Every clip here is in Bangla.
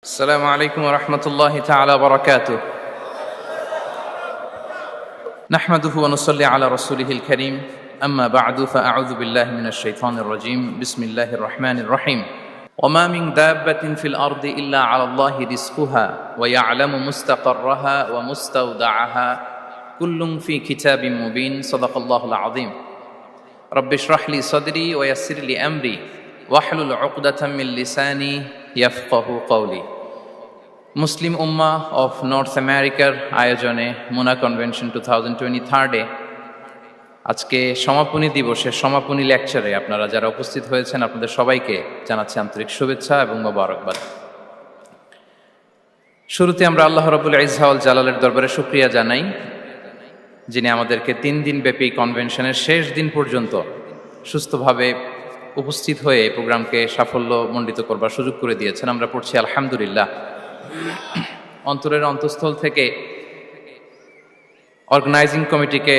السلام عليكم ورحمة الله تعالى وبركاته. نحمده ونصلي على رسوله الكريم. أما بعد فأعوذ بالله من الشيطان الرجيم. بسم الله الرحمن الرحيم. وما من دابة في الأرض إلا على الله رزقها ويعلم مستقرها ومستودعها كل في كتاب مبين. صدق الله العظيم. رب اشرح لي صدري ويسر لي أمري واحلل عقدة من لساني يفقه قولي. মুসলিম উম্মাহ অফ নর্থ আমেরিকার আয়োজনে মুনা কনভেনশন 2023 আজকে সমাপনী দিবসের সমাপনী লেকচারে আপনারা যারা উপস্থিত হয়েছেন আপনাদের সবাইকে জানাচ্ছি আন্তরিক শুভেচ্ছা এবং মোবারকবাদ। শুরুতে আমরা আল্লাহ রাব্বুল ইজ্জা ওয়াল জালালের দরবারে শুকরিয়া জানাই, যিনি আমাদেরকে 3 দিন ব্যাপী কনভেনশনের শেষ দিন পর্যন্ত সুস্থভাবে উপস্থিত হয়ে এই প্রোগ্রামকে সাফল্যমণ্ডিত করবার সুযোগ করে দিয়েছেন। আমরা পড়ছি আলহামদুলিল্লাহ। অন্তরের অন্তঃস্থল থেকে অর্গানাইজিং কমিটিকে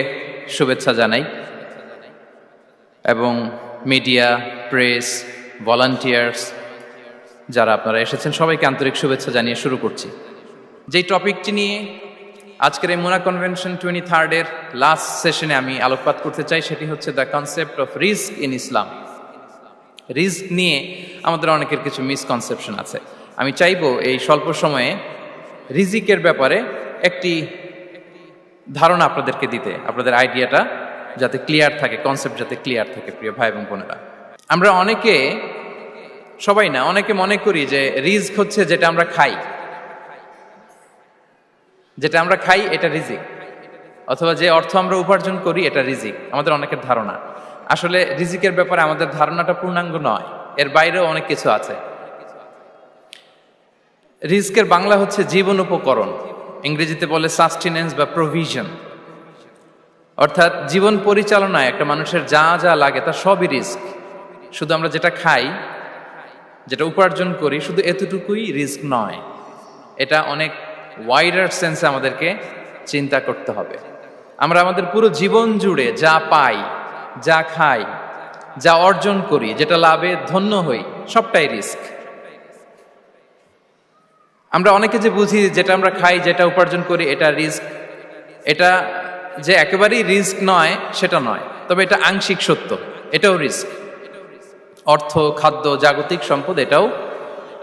শুভেচ্ছা জানাই এবং মিডিয়া, প্রেস, ভলান্টিয়ার্স যারা আপনারা এসেছেন সবাইকে আন্তরিক শুভেচ্ছা জানিয়ে শুরু করছি। যেই টপিকটি নিয়ে আজকের এই মুনা কনভেনশন 23 লাস্ট সেশনে আমি আলোকপাত করতে চাই সেটি হচ্ছে the concept of risk in Islam. Risk নিয়ে আমাদের অনেকের কিছু মিসকনসেপশন আছে। আমি চাইবো এই স্বল্প সময়ে রিজিকের ব্যাপারে একটি ধারণা আপনাদেরকে দিতে, আপনাদের আইডিয়াটা যাতে ক্লিয়ার থাকে, কনসেপ্ট যাতে ক্লিয়ার থাকে। প্রিয় ভাই এবং বোনেরা, আমরা অনেকে, সবাই না, অনেকে মনে করি যে রিস্ক হচ্ছে যেটা আমরা খাই, যেটা আমরা খাই এটা রিজিক, অথবা যে অর্থ আমরা উপার্জন করি এটা রিজিক। আমাদের অনেকের ধারণা। আসলে রিজিকের ব্যাপারে আমাদের ধারণাটা পূর্ণাঙ্গ নয়, এর বাইরেও অনেক কিছু আছে। রিস্কের বাংলা হচ্ছে জীবন উপকরণ, ইংরেজিতে বলে সাস্টেনেন্স বা প্রভিশন। অর্থাৎ জীবন পরিচালনায় একটা মানুষের যা যা লাগে তার সবই রিস্ক। শুধু আমরা যেটা খাই, যেটা উপার্জন করি, শুধু এতটুকুই রিস্ক নয়। এটা অনেক ওয়াইডার সেন্সে আমাদেরকে চিন্তা করতে হবে। আমরা আমাদের পুরো জীবন জুড়ে যা পাই, যা খাই, যা অর্জন করি, যেটা লাভে ধন্য হই, সবটাই রিস্ক। আমরা অনেকে যে বুঝি যেটা আমরা খাই, যেটা উপার্জন করি এটা রিস্ক, এটা যে একেবারেই রিস্ক নয় সেটা নয়, তবে এটা আংশিক সত্য, এটাও রিস্ক। অর্থ, খাদ্য, জাগতিক সম্পদ এটাও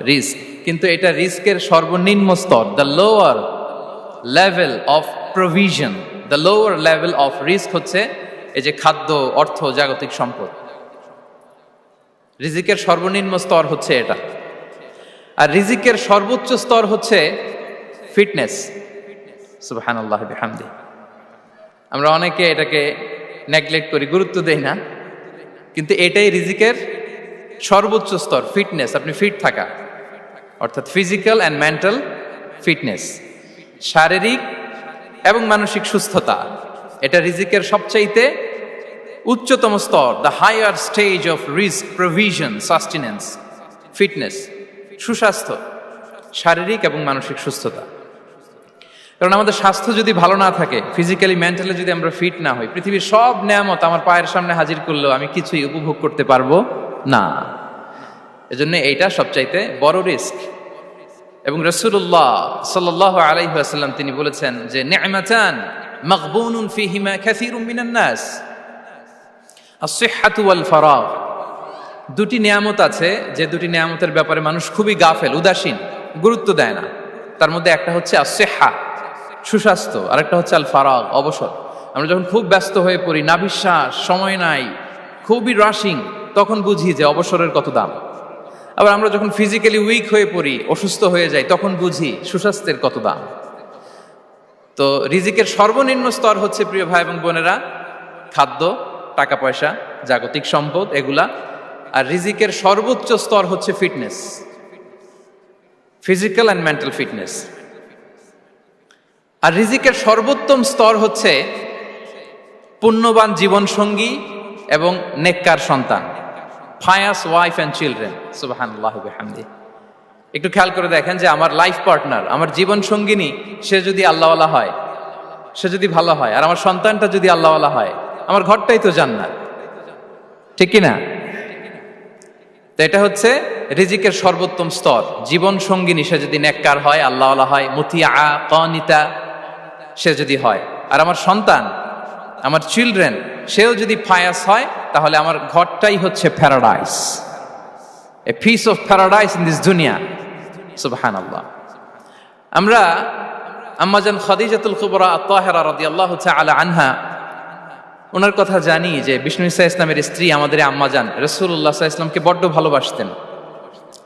রিস্ক, কিন্তু এটা রিস্কের সর্বনিম্ন স্তর। The lower level of provision, the lower level of risk হচ্ছে এই যে খাদ্য, অর্থ, জাগতিক সম্পদ। রিজিকের সর্বনিম্ন স্তর হচ্ছে এটা। আর রিজিকের সর্বোচ্চ স্তর হচ্ছে ফিটনেস। সুবহানাল্লাহ বিহামদি। আমরা অনেকে এটাকে নেগলেক্ট করি, গুরুত্ব দেই না, কিন্তু এটাই রিজিকের সর্বোচ্চ স্তর, ফিটনেস। আপনি ফিট থাকা, অর্থাৎ ফিজিক্যাল অ্যান্ড মেন্টাল ফিটনেস, শারীরিক এবং মানসিক সুস্থতা, এটা রিজিকের সবচাইতে উচ্চতম স্তর। দ্য হায়ার স্টেজ অফ রিস্ক, প্রভিশন, সাস্টেনেন্স, ফিটনেস, সুস্বাস্থ্য, শারীরিক এবং মানসিক সুস্থতা। কারণ আমাদের স্বাস্থ্য যদি ভালো না থাকে, ফিজিক্যালি মেন্টালি যদি আমরা ফিট না হই, পৃথিবীর সব নেয়ামত আমার পায়ের সামনে হাজির করলেও আমি কিছুই উপভোগ করতে পারবো না। এজন্য এইটা সবচাইতে বড় রিস্ক। এবং রাসূলুল্লাহ সাল্লাল্লাহু আলাইহি ওয়াসাল্লাম তিনি বলেছেন যে নি'মাতান মাগবুনুন ফীহিমা কাসীরুম মিনান নাস, আস-সিহহাতু ওয়াল ফারাগ। দুটি নিয়ামত আছে যে দুটি নিয়ামতের ব্যাপারে মানুষ খুবই গাফেল, উদাসীন, গুরুত্ব দেয় না। তার মধ্যে একটা হচ্ছে আস-সিহহা, সুস্বাস্থ্য, আর একটা হচ্ছে আল ফারাগ, অবসর। আমরা যখন খুব ব্যস্ত হয়ে পড়ি, নাভিশ্বাস, সময় নাই, খুবই রাশিং, তখন বুঝি যে অবসরের কত দাম। আবার আমরা যখন ফিজিক্যালি উইক হয়ে পড়ি, অসুস্থ হয়ে যাই, তখন বুঝি সুস্বাস্থ্যের কত দাম। তো রিজিকের সর্বনিম্ন স্তর হচ্ছে, প্রিয় ভাই এবং বোনেরা, খাদ্য, টাকা পয়সা, জাগতিক সম্পদ, এগুলা। আর রিজিকের সর্বোচ্চ স্তর হচ্ছে fitness, physical and mental fitness. আর রিজিকের সর্বোত্তম স্তর হচ্ছে পুণ্যবান জীবন সঙ্গী এবং নেককার সন্তান, ফায়াস ওয়াইফ অ্যান্ড চিলড্রেন। সুবহানাল্লাহ বিহামদি। একটু খেয়াল করে দেখেন যে আমার লাইফ পার্টনার, আমার জীবন সঙ্গিনী, সে যদি আল্লাহওয়ালা হয়, সে যদি ভালো হয়, আর আমার সন্তানটা যদি আল্লাহওয়ালা হয়, আমার ঘরটাই তো জান্নাত, ঠিক কি না? তো এটা হচ্ছে রিজিকের সর্বোত্তম স্তর। জীবন সঙ্গিনী সে যদি নেককার হয়, আল্লাহওয়ালা হয়, মুতিয়া কানিতা সে যদি হয়, আর আমার সন্তান, আমার চিলড্রেন, সেও যদি ফায়াস হয়, তাহলে আমার ঘরটাই হচ্ছে paradise, a piece of paradise in this দুনিয়া। সুবহানাল্লাহ। আমরা আম্মাজান খাদিজাতুল কুবরা আত-তাহেরা রাদিয়াল্লাহু তাআলা আনহা, ওনার কথা জানি যে বিষ্ণু ঈসা ইসলামের স্ত্রী আমাদের আম্মাজান রাসূলুল্লাহ সাল্লাল্লাহু আলাইহি ওয়াসাল্লামকে বড্ড ভালোবাসতেন,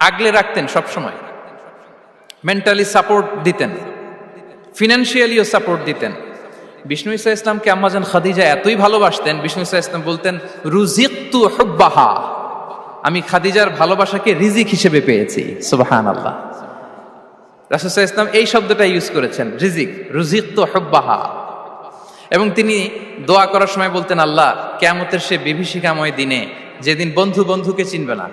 আগলে রাখতেন সবসময়, মেন্টালি সাপোর্ট দিতেন, ফিনান্সিয়ালিও সাপোর্ট দিতেন। বিষ্ণু ঈসা ইসলামকে আম্মাজান খাদিজা এতই ভালোবাসতেন, বিষ্ণু ঈসা ইসলাম বলতেন রুজিকতু হুব্বাহা, আমি খাদিজার ভালোবাসাকে রিজিক হিসেবে পেয়েছি। সুবহানাল্লাহ। রাসূল সাল্লাল্লাহু আলাইহি ওয়াসাল্লাম এই শব্দটা ইউজ করেছেন, রিজিক, রুজিকতু হুব্বাহা। এবং তিনি দোয়া করার সময় বলতেন, আল্লাহ, কিয়ামতের সে বিভীষিকাময় দিনে, যেদিন বন্ধু বন্ধুকে চিনবে না,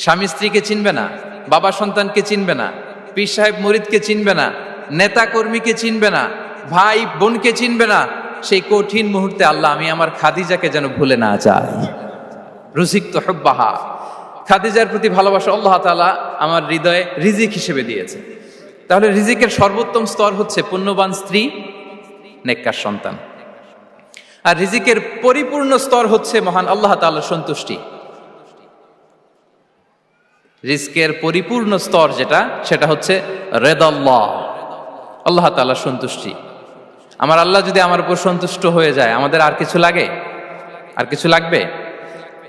স্বামী স্ত্রীকে চিনবে না, বাবা সন্তানকে চিনবে না, পীর সাহেব মুরিদকে চিনবে না, নেতা কর্মীকে চিনবে না, ভাই বোনকে চিনবে না, সেই কঠিন মুহূর্তে আল্লাহ আমি আমার খাদিজাকে যেন ভুলে না যাই। রুজিকতু হুব্বাহা, খাদিজার প্রতি ভালোবাসা আল্লাহ তাআলা আমার হৃদয়ে রিজিক হিসেবে দিয়েছে। তাহলে রিজিকের সর্বোত্তম স্তর হচ্ছে পুণ্যবান স্ত্রী, নেককার সন্তান। আর রিজিকের পরিপূর্ণ স্তর হচ্ছে মহান আল্লাহ তাআলার সন্তুষ্টি। রিজকের পরিপূর্ণ স্তর যেটা, সেটা হচ্ছে রিদাল্লাহ, আল্লাহ তাআলার সন্তুষ্টি। আমার আল্লাহ যদি আমার উপর সন্তুষ্ট হয়ে যায়, আমাদের আর কিছু লাগে? আর কিছু লাগবে?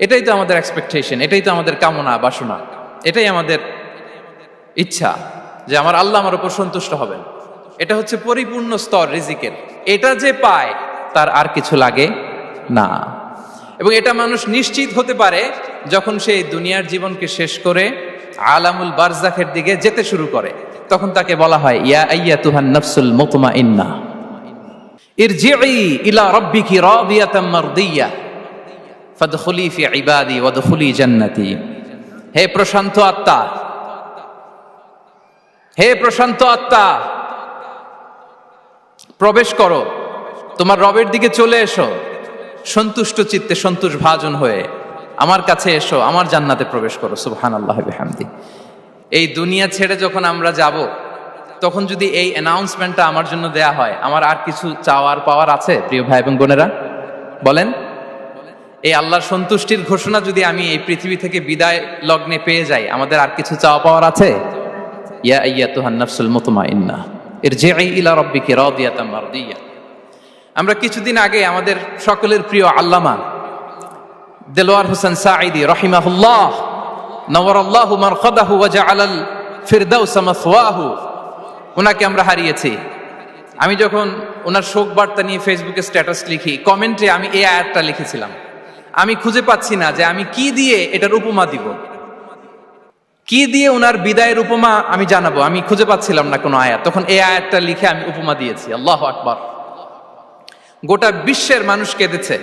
এটাই তো আমাদের এক্সপেকটেশন, এটাই তো আমাদের কামনা বাসনা, এটাই আমাদের ইচ্ছা যে আমার আল্লাহ আমার উপর সন্তুষ্ট হবেন। এটা হচ্ছে পরিপূর্ণ স্তর রিজিকের। এটা যে পায় তার আর কিছু লাগে না। এবং এটা মানুষ নিশ্চিত হতে পারে যখন সে দুনিয়ার জীবনকে শেষ করে আলামুল বারজাখের দিকে যেতে শুরু করে। তখন তাকে বলা হয়, ইয়া আইয়াতুহান নাফসুল মুতমাইন্নাহ ইরজিই ইলা রাব্বিকি রাদিয়াতাম মারদিয়া ফাদখুলি ফি ইবাদি ওয়াদখুলি জান্নাতি। হে প্রশান্ত আত্মা, হে প্রশান্ত আত্মা, প্রবেশ করো, তোমার রবের দিকে চলে এসো, সন্তুষ্ট চিত্তে সন্তোষ ভাজন হয়ে আমার কাছে এসো, আমার জান্নাতে প্রবেশ করো। সুবহানাল্লাহি ওয়া বিহামদি। এই দুনিয়া ছেড়ে যখন আমরা যাব, তখন যদি এই অ্যানাউন্সমেন্টটা আমার জন্য দেয়া হয়, আমার আর কিছু চাওয়ার পাওয়ার আছে? প্রিয় ভাই এবং বোনেরা বলেন, এই আল্লাহর সন্তুষ্টির ঘোষণা যদি আমি এই পৃথিবী থেকে বিদায় লগ্নে পেয়ে যাই, আমাদের আর কিছু চাওয়া পাওয়ার আছে? ইয়া আইয়াতুহান নাফসুল মুতমাইন্নাহ ইরজিই ইলা রাব্বিকি রাদিয়াতাম মারদিয়া। আমরা কিছুদিন আগে আমাদের সকলের প্রিয় আল্লামা দেলোয়ার হোসেন সাঈদী রাহিমাহুল্লাহ নওয়ারাল্লাহু মারকাদাহু ওয়া জাআলাল ফিরদাউসা মাসওয়াহু, ওনাকে আমরা হারিয়েছি। আমি যখন ওনার শোক বার্তা নিয়ে ফেসবুকে স্ট্যাটাস লিখি, কমেন্টে আমি এই আয়াতটা লিখেছিলাম। আমি খুঁজে পাচ্ছি না যে আমি কি দিয়ে এটার উপমা দিব, কি দিয়ে ওনার বিদায়ের উপমা আমি জানাবো। আমি খুঁজে পাচ্ছিলাম না কোনো আয়াত। তখন এই আয়াতটা লিখে আমি উপমা দিয়েছি। আল্লাহু আকবার। গোটা বিশ্বের মানুষ কেঁদেছে,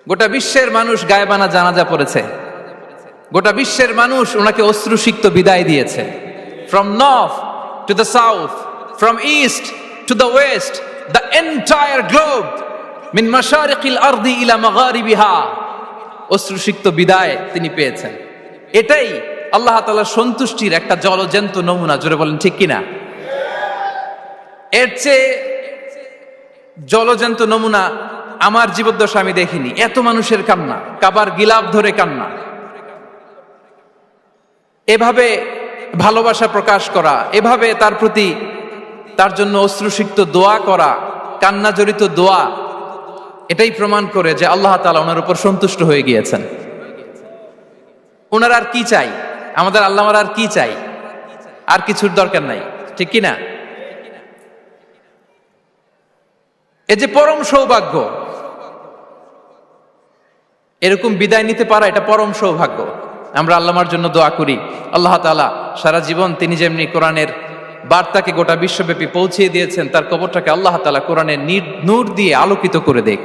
গোটা বিশ্বের মানুষ গায়েবানা জানাজা পড়েছে, গোটা বিশ্বের মানুষ ওনাকে অশ্রুসিক্ত বিদায় দিয়েছে। From north to the south, from east to the west, the entire globe, মিন মাশারিকিল আরদি ইলা মাগারিবিহা, অশ্রুসিক্ত বিদায় তিনি পেয়েছেন। এটাই আল্লাহ তাআলার সন্তুষ্টির একটা জলজ্যান্ত নমুনা। জোরে বলেন ঠিক কিনা? এর চেয়ে জলজ্যান্ত নমুনা আমার জীবদ্দশা আমি দেখিনি। এত মানুষের কান্না, কাবার গিলাফ ধরে কান্না, এভাবে ভালোবাসা প্রকাশ করা, এভাবে তার প্রতি তার জন্য অশ্রুসিক্ত দোয়া করা, কান্না জড়িত দোয়া, এটাই প্রমাণ করে যে আল্লাহ তাআলা ওনার উপর সন্তুষ্ট হয়ে গিয়েছেন। ওনার আর কি চাই? আমাদের আল্লাহর আর কি চাই? আর কিছুর দরকার নাই, ঠিক কিনা? এ যে পরম সৌভাগ্য, এরকম বিদায় নিতে পারা এটা পরম সৌভাগ্য। আমরা আল্লাহর জন্য দোয়া করি, আল্লাহ তাআলা সারা জীবন তিনি যেমনি কোরআনের বার্তাকে গোটা বিশ্বব্যাপী পৌঁছিয়ে দিয়েছেন, তার কবরটাকে আল্লাহ তাআলা কোরআনের নূর দিয়ে আলোকিত করে দেখ।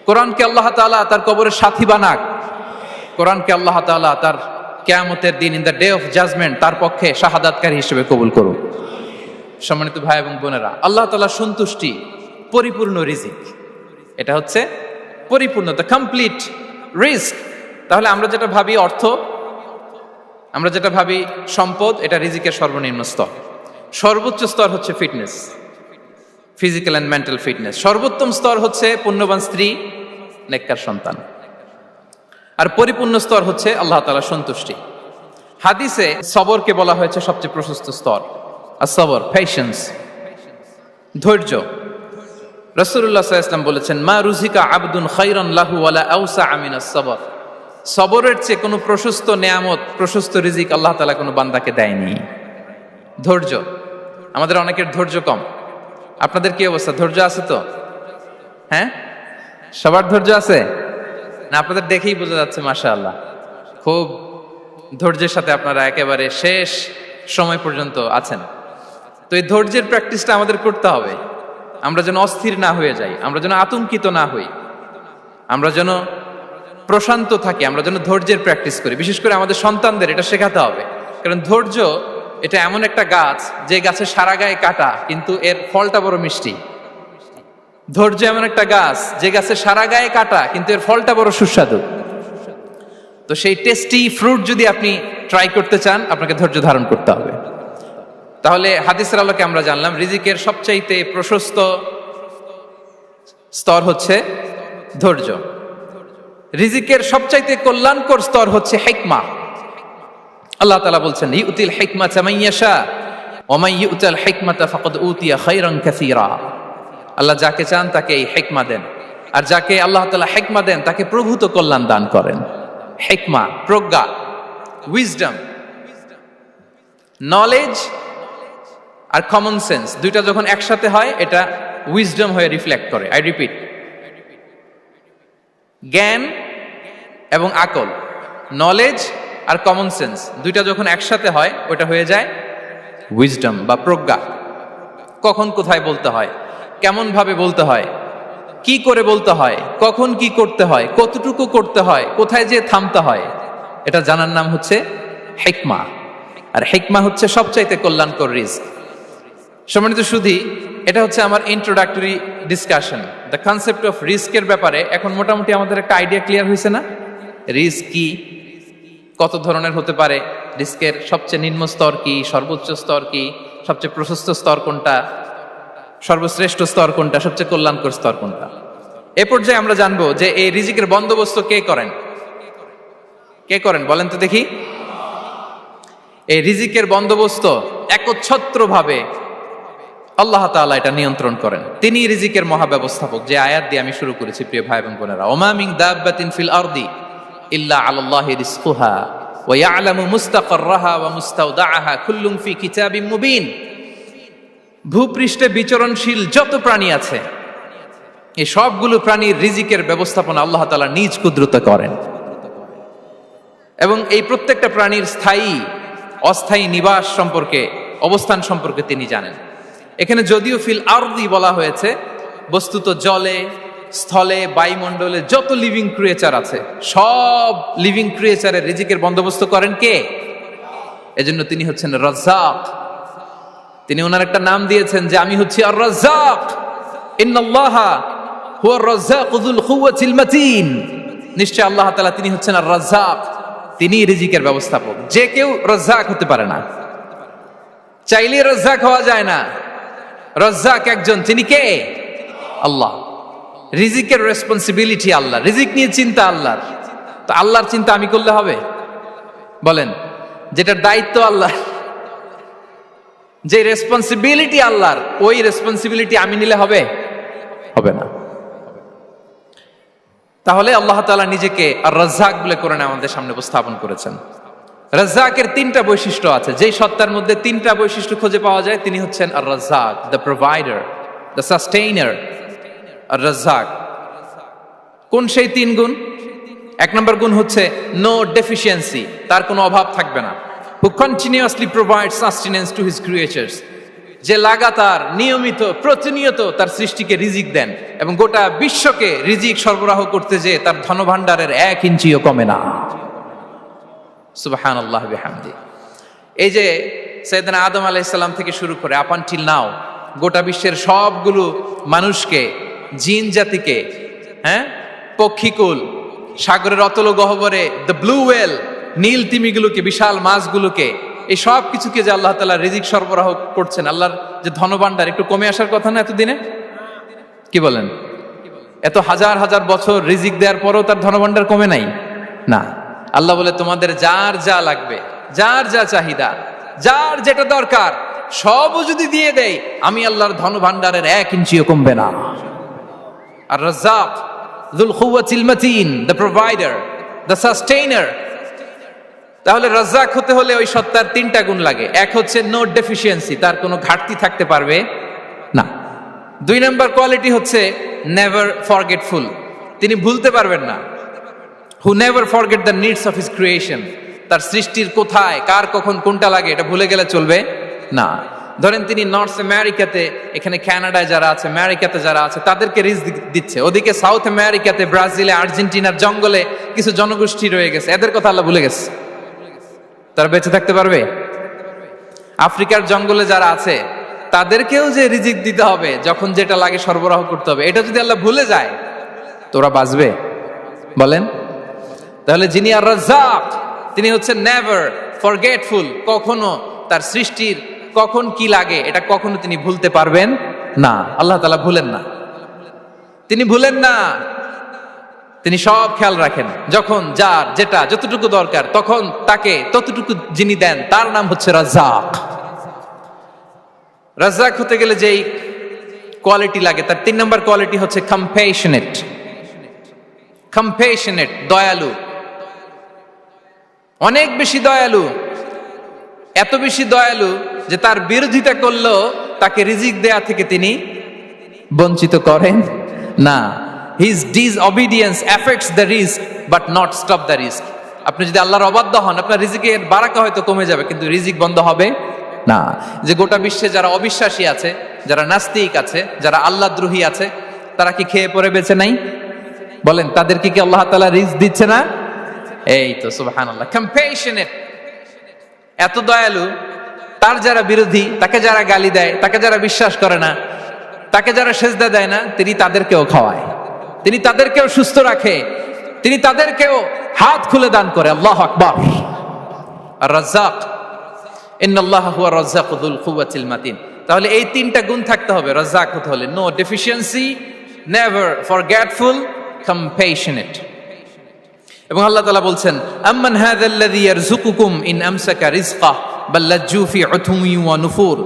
কোরআনকে আল্লাহ তাআলা তার কবরের সাথী বানাক। কোরআনকে আল্লাহ তাআলা তার কিয়ামতের দিন, in the day of judgement, তার পক্ষে শাহাদাতকারী হিসেবে কবুল করুন। সম্মানিত ভাই এবং বোনেরা, আল্লাহ তাআলার সন্তুষ্টি পরিপূর্ণ রিজিক। এটা হচ্ছে পরিপূর্ণ, দ্য কমপ্লিট রিস্ক তাহলে আমরা যেটা ভাবি অর্থ, আমরা যেটা ভাবি সম্পদ, এটা রিজিকের সর্বনিম্ন স্তর। সর্বোচ্চ স্তর হচ্ছে fitness, physical and mental fitness. সর্বোত্তম স্তর হচ্ছে পুণ্যবান স্ত্রী, নেককার সন্তান। আর পরিপূর্ণ স্তর হচ্ছে আল্লাহ তাআলার সন্তুষ্টি। হাদিসে সবরকে বলা হয়েছে সবচেয়ে প্রশস্ত স্তর। আর সবর, পেশেন্স, ধৈর্য। রাসূলুল্লাহ সাল্লাল্লাহু আলাইহি ওয়াসাল্লাম বলেছেন, মা রুজিকা আবদুন খায়রান লাহু ওয়ালা আওসা মিনাস সবর। সবরের চেয়ে কোনো প্রশস্ত নেয়ামত, প্রশস্ত রিজিক আল্লাহ তাআলা কোনো বান্দাকে দেয়নি। ধৈর্য, আমাদের অনেকের ধৈর্য কম। আপনাদের কি অবস্থা, ধৈর্য আছে তো? হ্যাঁ, সবার ধৈর্য আছে না? আপনাদের দেখেই বোঝা যাচ্ছে মাশাআল্লাহ, খুব ধৈর্যের সাথে আপনারা একেবারে শেষ সময় পর্যন্ত আছেন। তো এই ধৈর্যের প্র্যাকটিসটা আমাদের করতে হবে। আমরা যেন অস্থির না হয়ে যাই, আমরা যেন আতঙ্কিত না হই, আমরা যেন প্রশান্ত থাকি, আমরা যেন ধৈর্যের প্র্যাকটিস করি। বিশেষ করে আমাদের সন্তানদের এটা শেখাতে হবে। কারণ ধৈর্য এটা এমন একটা গাছ, যে গাছে সারা গায়ে কাটা কিন্তু এর ফলটা বড় মিষ্টি। ধৈর্য এমন একটা গাছ, যে গাছে সারা গায়ে কাটা কিন্তু এর ফলটা বড় সুস্বাদু। তো সেই টেস্টি ফ্রুট যদি আপনি ট্রাই করতে চান, আপনাকে ধৈর্য ধারণ করতে হবে। তাহলে হাদিসের আলোকে আমরা জানলাম রিজিকের সবচাইতে প্রশস্ত স্তর হচ্ছে ধৈর্য। রিজিকের সবচাইতে কল্যাণকর স্তর হচ্ছে হিকমা। আল্লাহ তাআলা বলছেন, ইউতিল হিকমাতা মান ইয়াশা ওয়া মান ইউতাল হিকমাতা ফাকাদ উতিয়া খায়রান কাসীরা। আল্লাহ যাকে চান তাকে এই হিকমা দেন, আর যাকে আল্লাহ তাআলা হিকমা দেন তাকে প্রভূত কল্যাণ দান করেন। হিকমা, প্রজ্ঞা, উইজডম, নলেজ আর কমন সেন্স, দুইটা যখন একসাথে হয় এটা উইজডম হয়ে রিফ্লেক্ট করে। আই রিপিট, জ্ঞান এবং আকল, নলেজ আর কমন সেন্স, দুইটা যখন একসাথে হয় ওটা হয়ে যায় উইজডম বা প্রজ্ঞা। কখন কোথায় বলতে হয়, কেমন ভাবে বলতে হয়, কি করে বলতে হয়, কখন কি করতে হয়, কতটুকু করতে হয়, কোথায় যে থামতে হয়, এটা জানার নাম হচ্ছে হিকমা। আর হিকমা হচ্ছে সবচাইতে কল্যাণকর রিস্ক। সম্মানিত সুধী, এটা হচ্ছে আমার introductory discussion. The concept of রিস্কের ব্যাপারে এখন মোটামুটি আমাদের একটা আইডিয়া ক্লিয়ার হয়েছে না? রিস্ক কি, কত ধরনের হতে পারে, রিস্কের সবচেয়ে নিম্ন স্তর কি, সর্বোচ্চ স্তর কি, সবচেয়ে প্রশস্ত স্তর কোনটা, সর্বশ্রেষ্ঠ স্তর কোনটা, সবচেয়ে কল্যাণকর স্তর কোনটা। এ পর্যায়ে আমরা জানবো যে এই রিজিকের বন্দোবস্ত কে করেন। কে করেন বলেন তো দেখি? এই রিজিকের বন্দোবস্ত একচ্ছত্রভাবে আল্লাহ তাআলা এটা নিয়ন্ত্রণ করেন। তিনি রিজিকের মহাব্যবস্থাপক। যে আয়াত দিয়ে আমি শুরু করেছি প্রিয় ভাই এবং বোনেরা, ওমা মিন দাব্বাতিন ফিল আরদি ইল্লা আলাল্লাহি রিজকুহা ওয়া ইয়ালামু মুস্তাকাররাহা ওয়া মুস্তাওদাআহা কুল্লুম ফি কিতাবিম মুবিন। ভূপৃষ্ঠে বিচরণশীল যত প্রাণী আছে, এই সবগুলো প্রাণীর রিজিকের ব্যবস্থাপনা আল্লাহ তাআলা নিজ কুদরতে করেন। এবং এই প্রত্যেকটা প্রাণীর স্থায়ী অস্থায়ী নিবাস সম্পর্কে, অবস্থান সম্পর্কে তিনি জানেন। এখানে যদিও ফিল আরদি বলা হয়েছে, বস্তুত জলে, স্থলে, বায়ুমণ্ডলে যত লিভিং ক্রিয়েচার আছে, সব লিভিং ক্রিয়েচারের রিজিকের বন্দোবস্ত করেন কে? এজন্য তিনি হচ্ছেন রাজ্জাক। তিনি ওনার একটা নাম দিয়েছেন যে আমি হচ্ছি আর রাজ্জাক, ইন্নাল্লাহা হুয়ার রাজ্জাকু যুল কুওয়াতিল মাতিন। নিশ্চয় আল্লাহ তাআলা তিনি হচ্ছেন আর রাজ্জাক, তিনি রিজিকের ব্যবস্থাপক। যে কেউ রাজ্জাক হতে পারে না, চাইলে রাজ্জাক হওয়া যায় না। রাজ্জাক একজন, তিনি কে? আল্লাহ। রিজিকের রেসপন্সিবিলিটি আল্লাহ, রিজিক নিয়ে চিন্তা আল্লাহর। তো আল্লাহর চিন্তা আমি করলে হবে? বলেন, যেটার দায়িত্ব আল্লাহ, যে রেসপন্সিবিলিটি আল্লাহর, ওই রেসপন্সিবিলিটি আমি নিলে হবে? হবে না। তাহলে আল্লাহ তাআলা নিজেকে আর রাজ্জাক বলে কোরআনে আমাদের সামনে উপস্থাপন করেছেন। রাজ্জাকের তিনটা বৈশিষ্ট্য আছে। যেই সত্তার মধ্যে তিনটা বৈশিষ্ট্য খুঁজে পাওয়া যায়, তিনি হচ্ছেন আর রাজ্জাক, দ্য প্রোভাইডার, দ্য সাস্টেইনার। আর রাজ্জাক কোন সেই তিন গুণ? এক নম্বর গুণ হচ্ছে নো ডেফিসিয়েন্সি, তার কোনো অভাব থাকবে না। হু continuously provide sustenance to his creatures, যে লাগাতার, নিয়মিত, প্রতিনিয়ত তার সৃষ্টিকে রিজিক দেন এবং গোটা বিশ্বকে রিজিক সরবরাহ করতে যে তার ধনভাণ্ডারের 1 ইঞ্চিও কমে না। সুবহানাল্লাহ বিহামদি। এই যে সাইয়েদনা আদম আলাইহিস সালাম থেকে শুরু করে আপ আনটিল নাও গোটা বিশ্বের সবগুলো মানুষকে, জিন জাতিকে, পক্ষীকুল, সাগরের অতল গহ্বরে দ্য ব্লু ওয়েল, নীল তিমিগুলোকে, বিশাল মাছগুলোকে, এই সব কিছুকে যে আল্লাহ তাআলা রিজিক সরবরাহ করছেন, আল্লাহর যে ধনভাণ্ডার একটু কমে আসার কথা না এতদিনে? কি বলেন? এত হাজার হাজার বছর রিজিক দেওয়ার পরেও তার ধনভাণ্ডার কমে নাই? না। আল্লাহ বলে তোমাদের যার যা লাগবে, যার যা চাহিদা, যার যেটা দরকার সবও যদি দিয়ে দেয়, আমি আল্লাহর ধনভাণ্ডারের 1 ইঞ্চিও কমবে না। আর Razzak যুল কুওয়াতিল মাতিন, the provider, the sustainer. তাহলে রাজ্জাক হতে হলে ওই সত্তার 3টা গুণ লাগে। এক হচ্ছে নো ডেফিসিয়েন্সি, তার কোনো ঘাটতি থাকতে পারবে না। 2 নম্বর কোয়ালিটি হচ্ছে নেভার ফরগেটফুল, তিনি ভুলতে পারবেন না। Who never forget the needs of his creation, তার সৃষ্টির কোথায় কার কখন কোনটা লাগে এটা ভুলে গেলে চলবে না। ধরেন তিনি নর্থ আমেরিকাতে, এখানে কানাডায় যারা আছে, আমেরিকাতে যারা আছে, তাদেরকে রিস্ক দিচ্ছে। ওদিকে সাউথ আমেরিকাতে, ব্রাজিলে, আর্জেন্টিনার জঙ্গলে কিছু জনগোষ্ঠী রয়ে গেছে, এদের কথা আল্লাহ ভুলে গেছে। তারা বেঁচে থাকতে পারবে? আফ্রিকার জঙ্গলে যারা আছে তাদেরকেও যে রিজিক দিতে হবে, যখন যেটা লাগে সরবরাহ করতে হবে, এটা যদি আল্লাহ ভুলে যায় তোরা বাঁচবে? বলেন। তাহলে যিনি আর রাজ্জাক, তিনি হচ্ছেন নেভার ফরগেটফুল, কখনো তার সৃষ্টির কখন কি লাগে এটা কখনো তিনি ভুলতে পারবেন না। আল্লাহ তাআলা ভুলেন না, তিনি ভুলেন না, তিনি সব খেয়াল রাখেন। যখন যার যেটা যতটুকু দরকার তখন তাকে ততটুকু যিনি দেন তার নাম হচ্ছে রাজ্জাক। রাজ্জাক হতে গেলে যেই কোয়ালিটি লাগে তার 3 নম্বর কোয়ালিটি হচ্ছে কম্প্যাশনেট। কম্প্যাশনেট, দয়ালু, অনেক বেশি দয়ালু। এত বেশি দয়ালু যে তার বিরোধিতা করলেও তাকে রিজিক দেয়া থেকে তিনি বঞ্চিত করেন না। His disobedience affects the risk but not stop the risk. আপনি যদি আল্লাহর অবাধ্য হন, আপনার রিজিকের বারাকা হয়তো কমে যাবে, কিন্তু রিজিক বন্ধ হবে না। যে গোটা বিশ্বে যারা অবিশ্বাসী আছে, যারা নাস্তিক আছে, যারা আল্লাহদ্রোহী আছে, তারা কি খেয়ে পরে বেঁচে নাই? বলেন, তাদেরকে কি আল্লাহ তাআলা রিজিক দিচ্ছে না? এই তো সুবহানাল্লাহ। কম্প্যাশনেট, এত দয়ালু, তার যারা বিরোধী, তাকে যারা গালি দেয়, তাকে যারা বিশ্বাস করে না, তাকে যারা সেজদা দেয় না, তিনি তাদেরকেও খাওয়ায়, তিনি তাদেরকেও সুস্থ রাখে, তিনি তাদেরকেও হাত খুলে দান করে। আল্লাহু আকবার। আর রাজ্জাক, ইন্নাল্লাহা হুয়া রাজ্জাকু যুল কুওয়াতিল মাতিন। তাহলে এই 3টা গুণ থাকতে হবে রাজ্জাক হতে হলে। No deficiency, never forgetful, compassionate. এবং আল্লাহ তাআলা বলছেন, আম্মান হাযাল্লাযী ইয়ারযুকুকুম ইন আমসাকা রিজকাহ বাল লাজ্জু ফি উতুমি ওয়া নুফুর।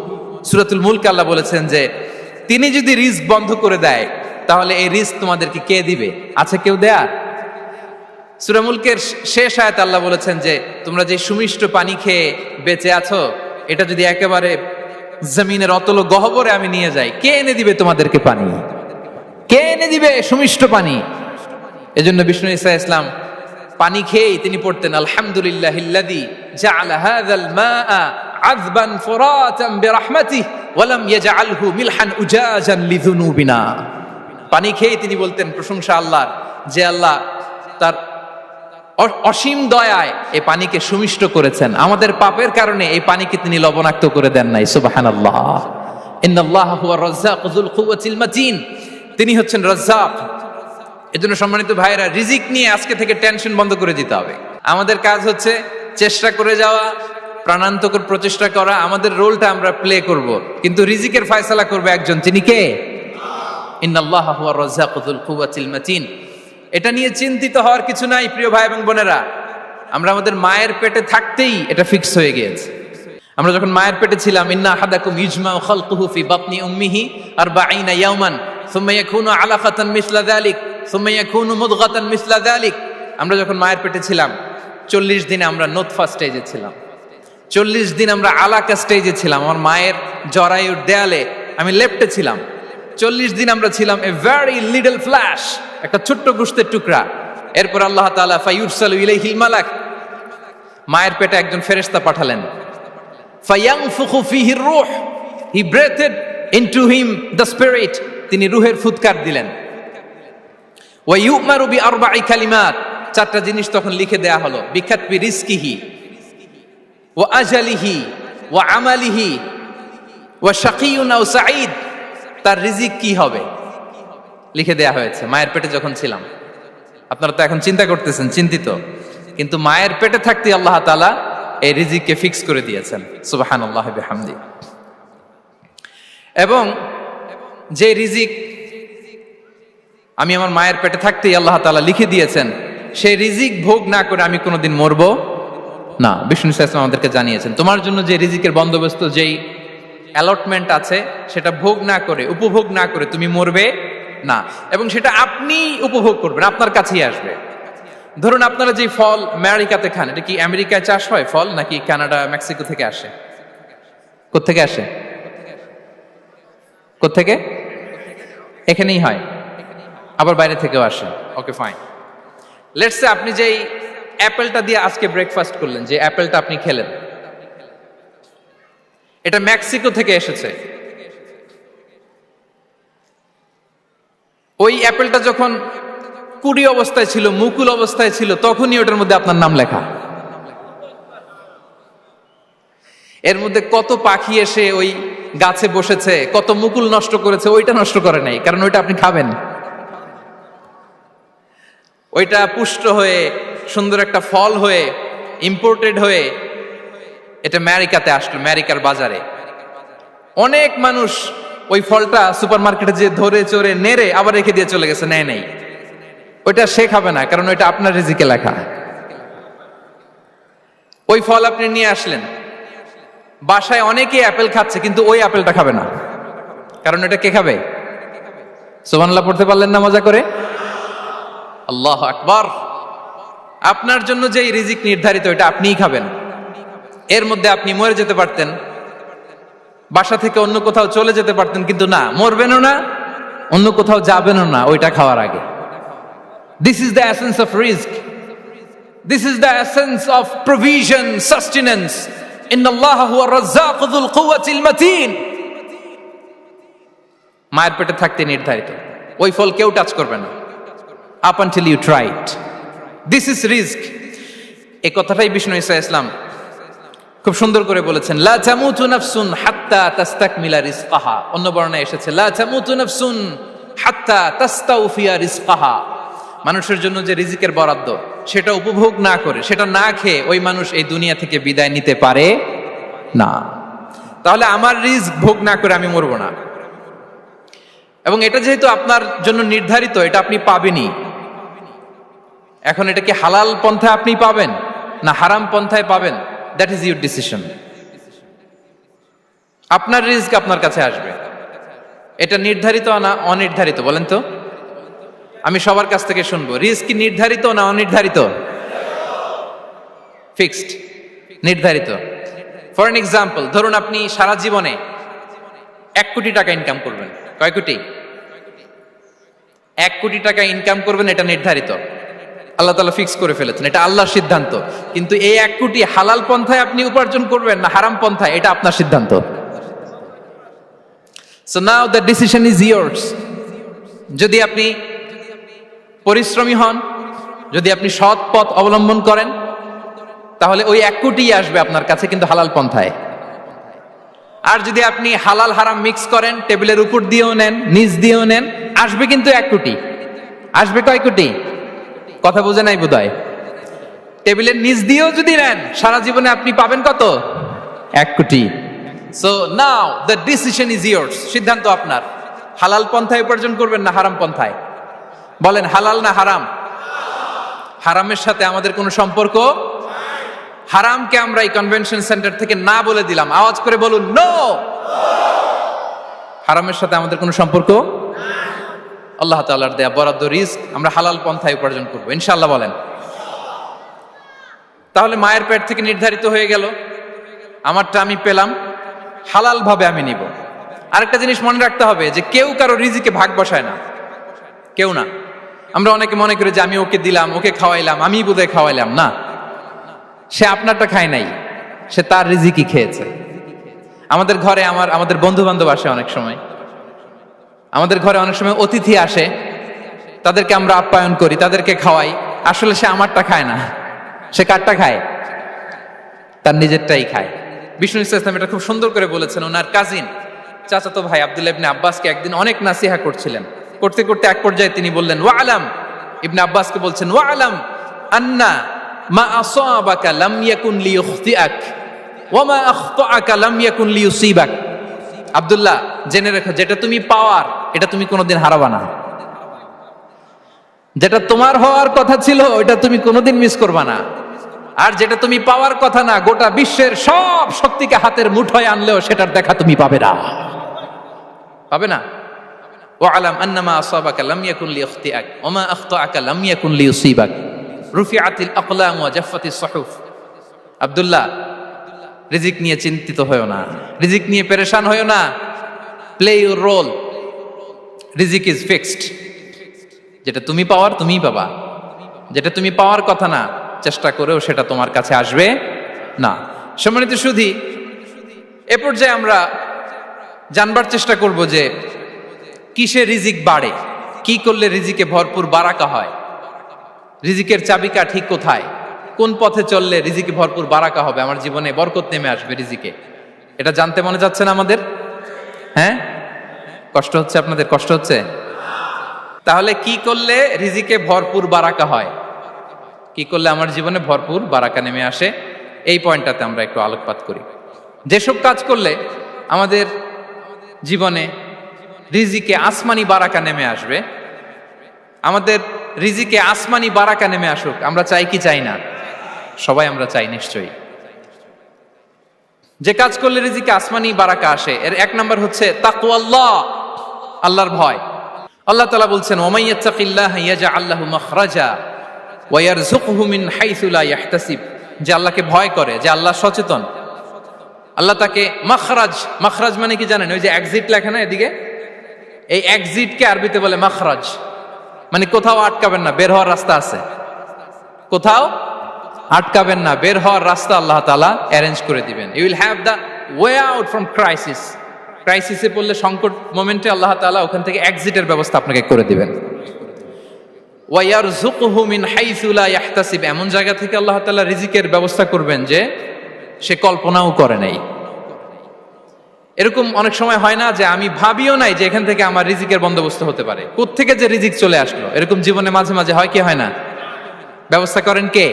সূরাতুল মুলক আল্লাহ বলেছেন যে তিনি যদি রিজক বন্ধ করে দেয় তাহলে এই রিজক তোমাদেরকে কে দিবে? আছে কেউ দেয়ার? সূরা মুলকের শেষ আয়াতে আল্লাহ বলেছেন যে তোমরা যে সুমিষ্ট পানি খেয়ে বেঁচে আছো, এটা যদি একেবারে জমিনের অতল গহ্বরে আমি নিয়ে যাই, কে এনে দিবে তোমাদেরকে পানি? কে এনে দিবে সুমিষ্ট পানি? এজন্য বিষ্ণু ঈসা ইসলাম পানি খেয়েই তিনি পড়তেন, আলহামদুলিল্লাহিল্লাযী জাআলা হাযাল মাআ আযবান ফুরাতান বিরাহমাতিহি ওয়া লাম ইয়াজআলহু মিলহান উজাজান লিযুনুবিনা। পানি খেয়েই তিনি বলতেন প্রশংসা আল্লাহর, যে আল্লাহ তার অসীম দয়ায় এই পানিকে সুমিষ্ট করেছেন, আমাদের পাপের কারণে এই পানিকে তিনি লবণাক্ত করে দেন নাই। সুবহানাল্লাহ। ইন্নাল্লাহা হুয়া রাজ্জাকু যুল কুওয়াতিল মাতিন, তিনি হচ্ছেন রাজ্জাক। এজন্য সম্মানিত ভাইরা, রিজিক নিয়ে আজকে থেকে টেনশন বন্ধ করে দিতে হবে। আমাদের কাজ হচ্ছে চেষ্টা করে যাওয়া, প্রাণান্তকর প্রচেষ্টা করা, আমাদের রোলটা আমরা প্লে করব, কিন্তু রিজিকের ফয়সালা করবে একজন, তিনি কে? ইন্নাল্লাহা হুয়া রাজ্জাকু যুল কুওয়াতিল মাতিন। এটা নিয়ে চিন্তিত হওয়ার কিছু নাই প্রিয় ভাই এবং বোনেরা। আমরা আমাদের মায়ের পেটে থাকতেই এটা ফিক্স হয়ে গিয়েছে। আমরা যখন মায়ের পেটে ছিলাম, ইন্না আহাদাকুম ইজমাউ খালকুহু ফি বাতনি উম্মিহি 40 ইয়াওমান সুম্মা ইয়াকুনু আলাকাতান মিসলা যালিক সুম্মা ইয়াকুনু মুদগাতান মিসলা যালিক। আমরা যখন মায়ের পেটে ছিলাম 40 দিন আমরা নুতফা স্টেজে ছিলাম, 40 দিন আমরা আলাকা স্টেজে ছিলাম। আমার মায়ের জরায়ুর দেয়ালে আমি লেপ্টে ছিলাম। 40 দিন আমরা ছিলাম এ ভেরি লিটল ফ্ল্যাশ, একটা ছোট্ট গোশতের টুকরা। এরপর আল্লাহ তাআলা ফায়ুরসালু ইলাইহিল মালাক, মায়ের পেটে একজন ফেরেশতা পাঠালেন। ফায়ানফুখু ফিহির রূহ, he breathed into him the spirit, তিনি রূহের ফুৎকার দিলেন। ওয়া ইউমারু বিআরবা'i কালিমাত, 4টা জিনিস তখন লিখে দেয়া হলো। বিকাতবি রিজকিহি ওয়া আজালিহি ওয়া আমালিহি ওয়া শাকিয়ুন আও সাঈদ, তার রিজিক কি হবে লিখে দেয়া হয়েছে মায়ের পেটে যখন ছিলাম। আপনারা তো এখন চিন্তা করতেছেন, চিন্তিত, কিন্তু মায়ের পেটে থাকতে আল্লাহ তাআলা এই রিজিককে ফিক্স করে দিয়েছেন। সুবহানাল্লাহ বিহামদি। এবং যে রিজিক আমি আমার মায়ের পেটে থাকতেই আল্লাহ তাআলা লিখে দিয়েছেন, সেই রিজিক ভোগ না করে আমি কোনোদিন মরবো না। বিষ্ণু ইসলাম আমাদেরকে জানিয়েছেন, তোমার জন্য যে রিজিকের বন্দোবস্ত, যেই অ্যালটমেন্ট আছে, সেটা ভোগ না করে, উপভোগ না করে তুমি মরবে না, এবং সেটা আপনি উপভোগ করবেন, আপনার কাছেই আসবে। ধরুন আপনারা যে ফল আমেরিকাতে খান, এটা কি আমেরিকায় চাষ হয় ফল, নাকি কানাডা মেক্সিকো থেকে আসে? কোত্থেকে আসে? কোত্থেকে? এখানেই হয়, আবার বাইরে থেকেও আসে। Okay fine. লেটস সে আপনি যেই অ্যাপেলটা দিয়ে আজকে ব্রেকফাস্ট করলেন, যে অ্যাপেলটা আপনি খেলেন, এটা মেক্সিকো থেকে এসেছে। ওই অ্যাপেলটা যখন কুড়ি অবস্থায় ছিল, মুকুল অবস্থায় ছিল, তখনই ওটার মধ্যে আপনার নাম লেখা। এর মধ্যে কত পাখি এসে ওই গাছে বসেছে, কত মুকুল নষ্ট করেছে, ওইটা নষ্ট করে নাই, কারণ ওইটা আপনি খাবেন। ওইটা পুষ্ট হয়ে সুন্দর একটা ফল হয়ে ইম্পোর্টেড হয়ে এটা আমেরিকাতে আসলো, আমেরিকার বাজারে। অনেক মানুষ ওই ফলটা সুপার মার্কেটে যে ধরে চড়ে নেড়ে আবার রেখে দিয়ে চলে গেছে, নেয় নেই। ওইটা সে খাবে না, কারণ ওইটা আপনার রিজিকে লেখা। ওই ফল আপনি নিয়ে আসলেন, বাসায় অনেকে অ্যাপেল খাচ্ছে, কিন্তু ওই অ্যাপেলটা খাবে না, কারণ এটা কে খাবে? সুবহানাল্লাহ পড়তে পারলেন না মজা করে? আল্লাহু আকবার। আপনার জন্য যে রিজিক নির্ধারিত, এটা আপনিই খাবেন। এর মধ্যে আপনি মরে যেতে পারতেন, বাসা থেকে অন্য কোথাও চলে যেতে পারতেন, কিন্তু না, মরবেনও না, অন্য কোথাও যাবেনও না ওইটা খাওয়ার আগে। This is the essence of risk, this is the essence of provision, sustenance. ইন্নাল্লাহা হুয়া রাজ্জাকু যুল কুওয়াতিল মাতিন। মায়ের পেটে থাকতে নির্ধারিত, ওই ফল কেউ টাচ করবে না up until you try it. This is risk. এই কথাটাই বিষ্ণু ঈসা ইসলাম খুব সুন্দর করে বলেছেন, লা তামুতু নাফসুন হাত্তা তাস্তাকমিলা রিজকাহা। অন্য বর্ণনায় এসেছে লা তামুতু নাফসুন হাত্তা তাস্তাউফিয়া রিজকাহা। মানুষের জন্য যে রিজিকের বরাদ্দ, সেটা উপভোগ না করে, সেটা না খেয়ে ওই মানুষ এই দুনিয়া থেকে বিদায় নিতে পারে না। তাহলে আমার রিস্ক ভোগ না করে আমি মরবো না, এবং এটা যেহেতু আপনার জন্য নির্ধারিত, এটা আপনি পাবেনই। এখন এটা কি হালাল পন্থায় আপনি পাবেন না হারাম পন্থায় পাবেন, দ্যাট ইজ ইউর ডিসিশন। আপনার রিস্ক আপনার কাছে আসবে। এটা নির্ধারিত না অনির্ধারিত? বলেন তো, আমি সবার কাছ থেকে শুনবো, রিস্ক কি নির্ধারিত না অনির্ধারিত? ফিক্সড, নির্ধারিত। ফর এন এক্সাম্পল, ধরুন আপনি সারা জীবনে 1 কোটি টাকা ইনকাম করবেন। কয় কোটি? 1 কোটি টাকা ইনকাম করবেন, এটা নির্ধারিত, আল্লাহ তাআলা ফিক্স করে ফেলেছেন, এটা আল্লাহর সিদ্ধান্ত। কিন্তু এই 1 কোটি হালাল পন্থায় আপনি উপার্জন করবেন না হারাম পন্থায়, এটা আপনার সিদ্ধান্ত। So now the decision is years. যদি আপনি পরিশ্রমী হন, যদি আপনি সৎ পথ অবলম্বন করেন, তাহলে ওই 1 কোটি আসবে আপনার কাছে, কিন্তু হালাল পন্থায়। আর যদি আপনি হালাল হারাম মিক্স করেন, টেবিলের উপর দিয়েও নেন, নিচ দিয়েও নেন, আসবে কিন্তু 1 কোটি। আসবে কয় কোটি? কথা বুঝে নাই বোধহয়। টেবিলের নিচ দিয়েও যদি নেন, সারা জীবনে আপনি পাবেন কত? 1 কোটি। So now the decision is years. সিদ্ধান্ত আপনার। হালাল পন্থায় উপার্জন করবেন না হারাম পন্থায়? বলেন, হালাল না হারাম? হারামের সাথে আমাদের কোনো সম্পর্ক? হারামকে আমরা এই কনভেনশন সেন্টার থেকে না বলে দিলাম, আওয়াজ করে বলুন নো। হারামের সাথে আমাদের কোনো সম্পর্ক? আল্লাহ তাআলার দেয়া বরাদ্দ রিস্ক আমরা হালাল পন্থায় উপার্জন করবো ইনশাআল্লাহ। বলেন। তাহলে মায়ের পেট থেকে নির্ধারিত হয়ে গেল, আমারটা আমি পেলাম, হালাল ভাবে আমি নিব। আরেকটা জিনিস মনে রাখতে হবে যে কেউ কারো রিজিকে ভাগ বসায় না, কেউ না। আমরা অনেকে মনে করি যে আমি ওকে দিলাম, ওকে খাওয়াইলাম, আমি বোধহয় খাওয়াইলাম। না, সে আপনারটা খায় নাই, সে তার রিজিকই খেয়েছে। আমাদের ঘরে আমাদের বন্ধু বান্ধব আসে অনেক সময়, আমাদের ঘরে অনেক সময় অতিথি আসে, তাদেরকে আমরা আপ্যায়ন করি, তাদেরকে খাওয়াই। আসলে সে আমারটা খায় না, সে কারটা খায়? তার নিজেরটাই খায়। বিষ্ণু ইসলাম এটা খুব সুন্দর করে বলেছেন। ওনার কাজিন, চাচাতো ভাই আব্দুল্লাহ ইবনে আব্বাসকে একদিন অনেক নাসিহা করছিলেন। করতে করতে এক পর্যায়ে তিনি বললেন, ওয়া আলাম ইবনে আব্বাসকে বলছেন ওয়ালাম আন্না মা আসাবাকা লাম ইয়াকুন লিইখতিআক ওয়া মা আখতাআকা লাম ইয়াকুন লিইউসিবাক। আব্দুল্লাহ, জেনে রেখো, যেটা তুমি পাওয়ার এটা তুমি কোনোদিন হারাবা না। যেটা তোমার হওয়ার কথা ছিল ওটা তুমি কোনোদিন মিস করবা না। আর যেটা তুমি পাওয়ার কথা না, গোটা বিশ্বের সব শক্তিকে হাতের মুঠোয় আনলেও সেটার দেখা তুমি পাবে না, পাবে না। ওয়ালাম আন্নামা আসাবাকা লাম ইয়াকুন লিইখতিআক ওয়া মা আখতাআকা লাম ইয়াকুন লিইউসিবাক রুফিআতিল আকলাম ওয়া জাফফাতিস সুহুফ। আব্দুল্লাহ, রিজিক নিয়ে চিন্তিত হয়ো না, রিজিক নিয়ে পেরেশান হয়ো না। প্লে ইউর রোল, রিজিক ইজ ফিক্সড। যেটা তুমি পাওয়ার তুমিই পাবা, যেটা তুমি পাওয়ার কথা না চেষ্টা করেও সেটা তোমার কাছে আসবে না। সম্মানিত সুধী, এ পর্যায়ে আমরা জানবার চেষ্টা করব যে কিসে রিজিক বাড়ে, কি করলে রিজিকে ভরপুর বারাকা হয়, রিজিকের চাবিকা ঠিক কোথায়, কোন পথে চললে রিজিকে ভরপুর বারাকা হবে, আমার জীবনে বরকত নেমে আসবে রিজিকে। এটা জানতে মনে যাচ্ছে না আমাদের? হ্যাঁ, কষ্ট হচ্ছে আপনাদের? কষ্ট হচ্ছে? তাহলে কি করলে রিজিকে ভরপুর বারাকা হয়, কি করলে আমার জীবনে ভরপুর বারাকা নেমে আসে, এই পয়েন্টটাতে আমরা একটু আলোকপাত করি। যেসব কাজ করলে আমাদের জীবনে রিজিকে আসমানি বারাকা নেমে আসবে, আমাদের রিজিকে আসমানি বারাকা নেমে আসুক, আমরা চাই কি চাই না? সবাই আমরা চাই নিশ্চয়ই। যে কাজ করলে রিজিকে আসমানি বারাকা আসে, এর এক নম্বর হচ্ছে তাকওয়াল্লাহ, আল্লাহর ভয়। আল্লাহ তাআলা বলছেন ওয়ামান ইয়াত্তাকিল্লাহা ইয়াজআল লাহু মাখরাজা ওয়া ইয়ারযুকহু মিন হাইসু লা ইয়াহতাসিব। যে আল্লাহকে ভয় করে, যে আল্লাহ সচেতন, আল্লাহ তাকে মাখরাজ, মাখরাজ মানে কি জানেন? ওই যে এক্সিট লেখা না এদিকে, এই এক্সিটকে আরবিতে বলে মাখরাজ, মানে কোথাও আটকাবেন না, বের হওয়ার রাস্তা আছে, কোথাও আটকাবেন না, বের হওয়ার রাস্তা আল্লাহ তাআলা অ্যারেঞ্জ করে দিবেন। You will have the way out from crisis. ক্রাইসিসে পড়লে, সংকট মোমেন্টে আল্লাহ তাআলা ওখান থেকে এক্সিটের ব্যবস্থা আপনাকে করে দিবেন। ওয়া ইয়ারযুকহু মিন হাইসু লা ইয়াহতাসিব, এমন জায়গা থেকে আল্লাহ তাআলা রিজিকের ব্যবস্থা করবেন যে সে কল্পনাও করে নাই। এরকম অনেক সময় হয় না যে আমি ভাবিও নাই যে এখান থেকে আমার রিজিকের বন্দোবস্ত হতে পারে, কোত্থেকে যে রিজিক চলে আসলো, এরকম জীবনে মাঝে মাঝে হয় কি হয় না? ব্যবস্থা করেন কে?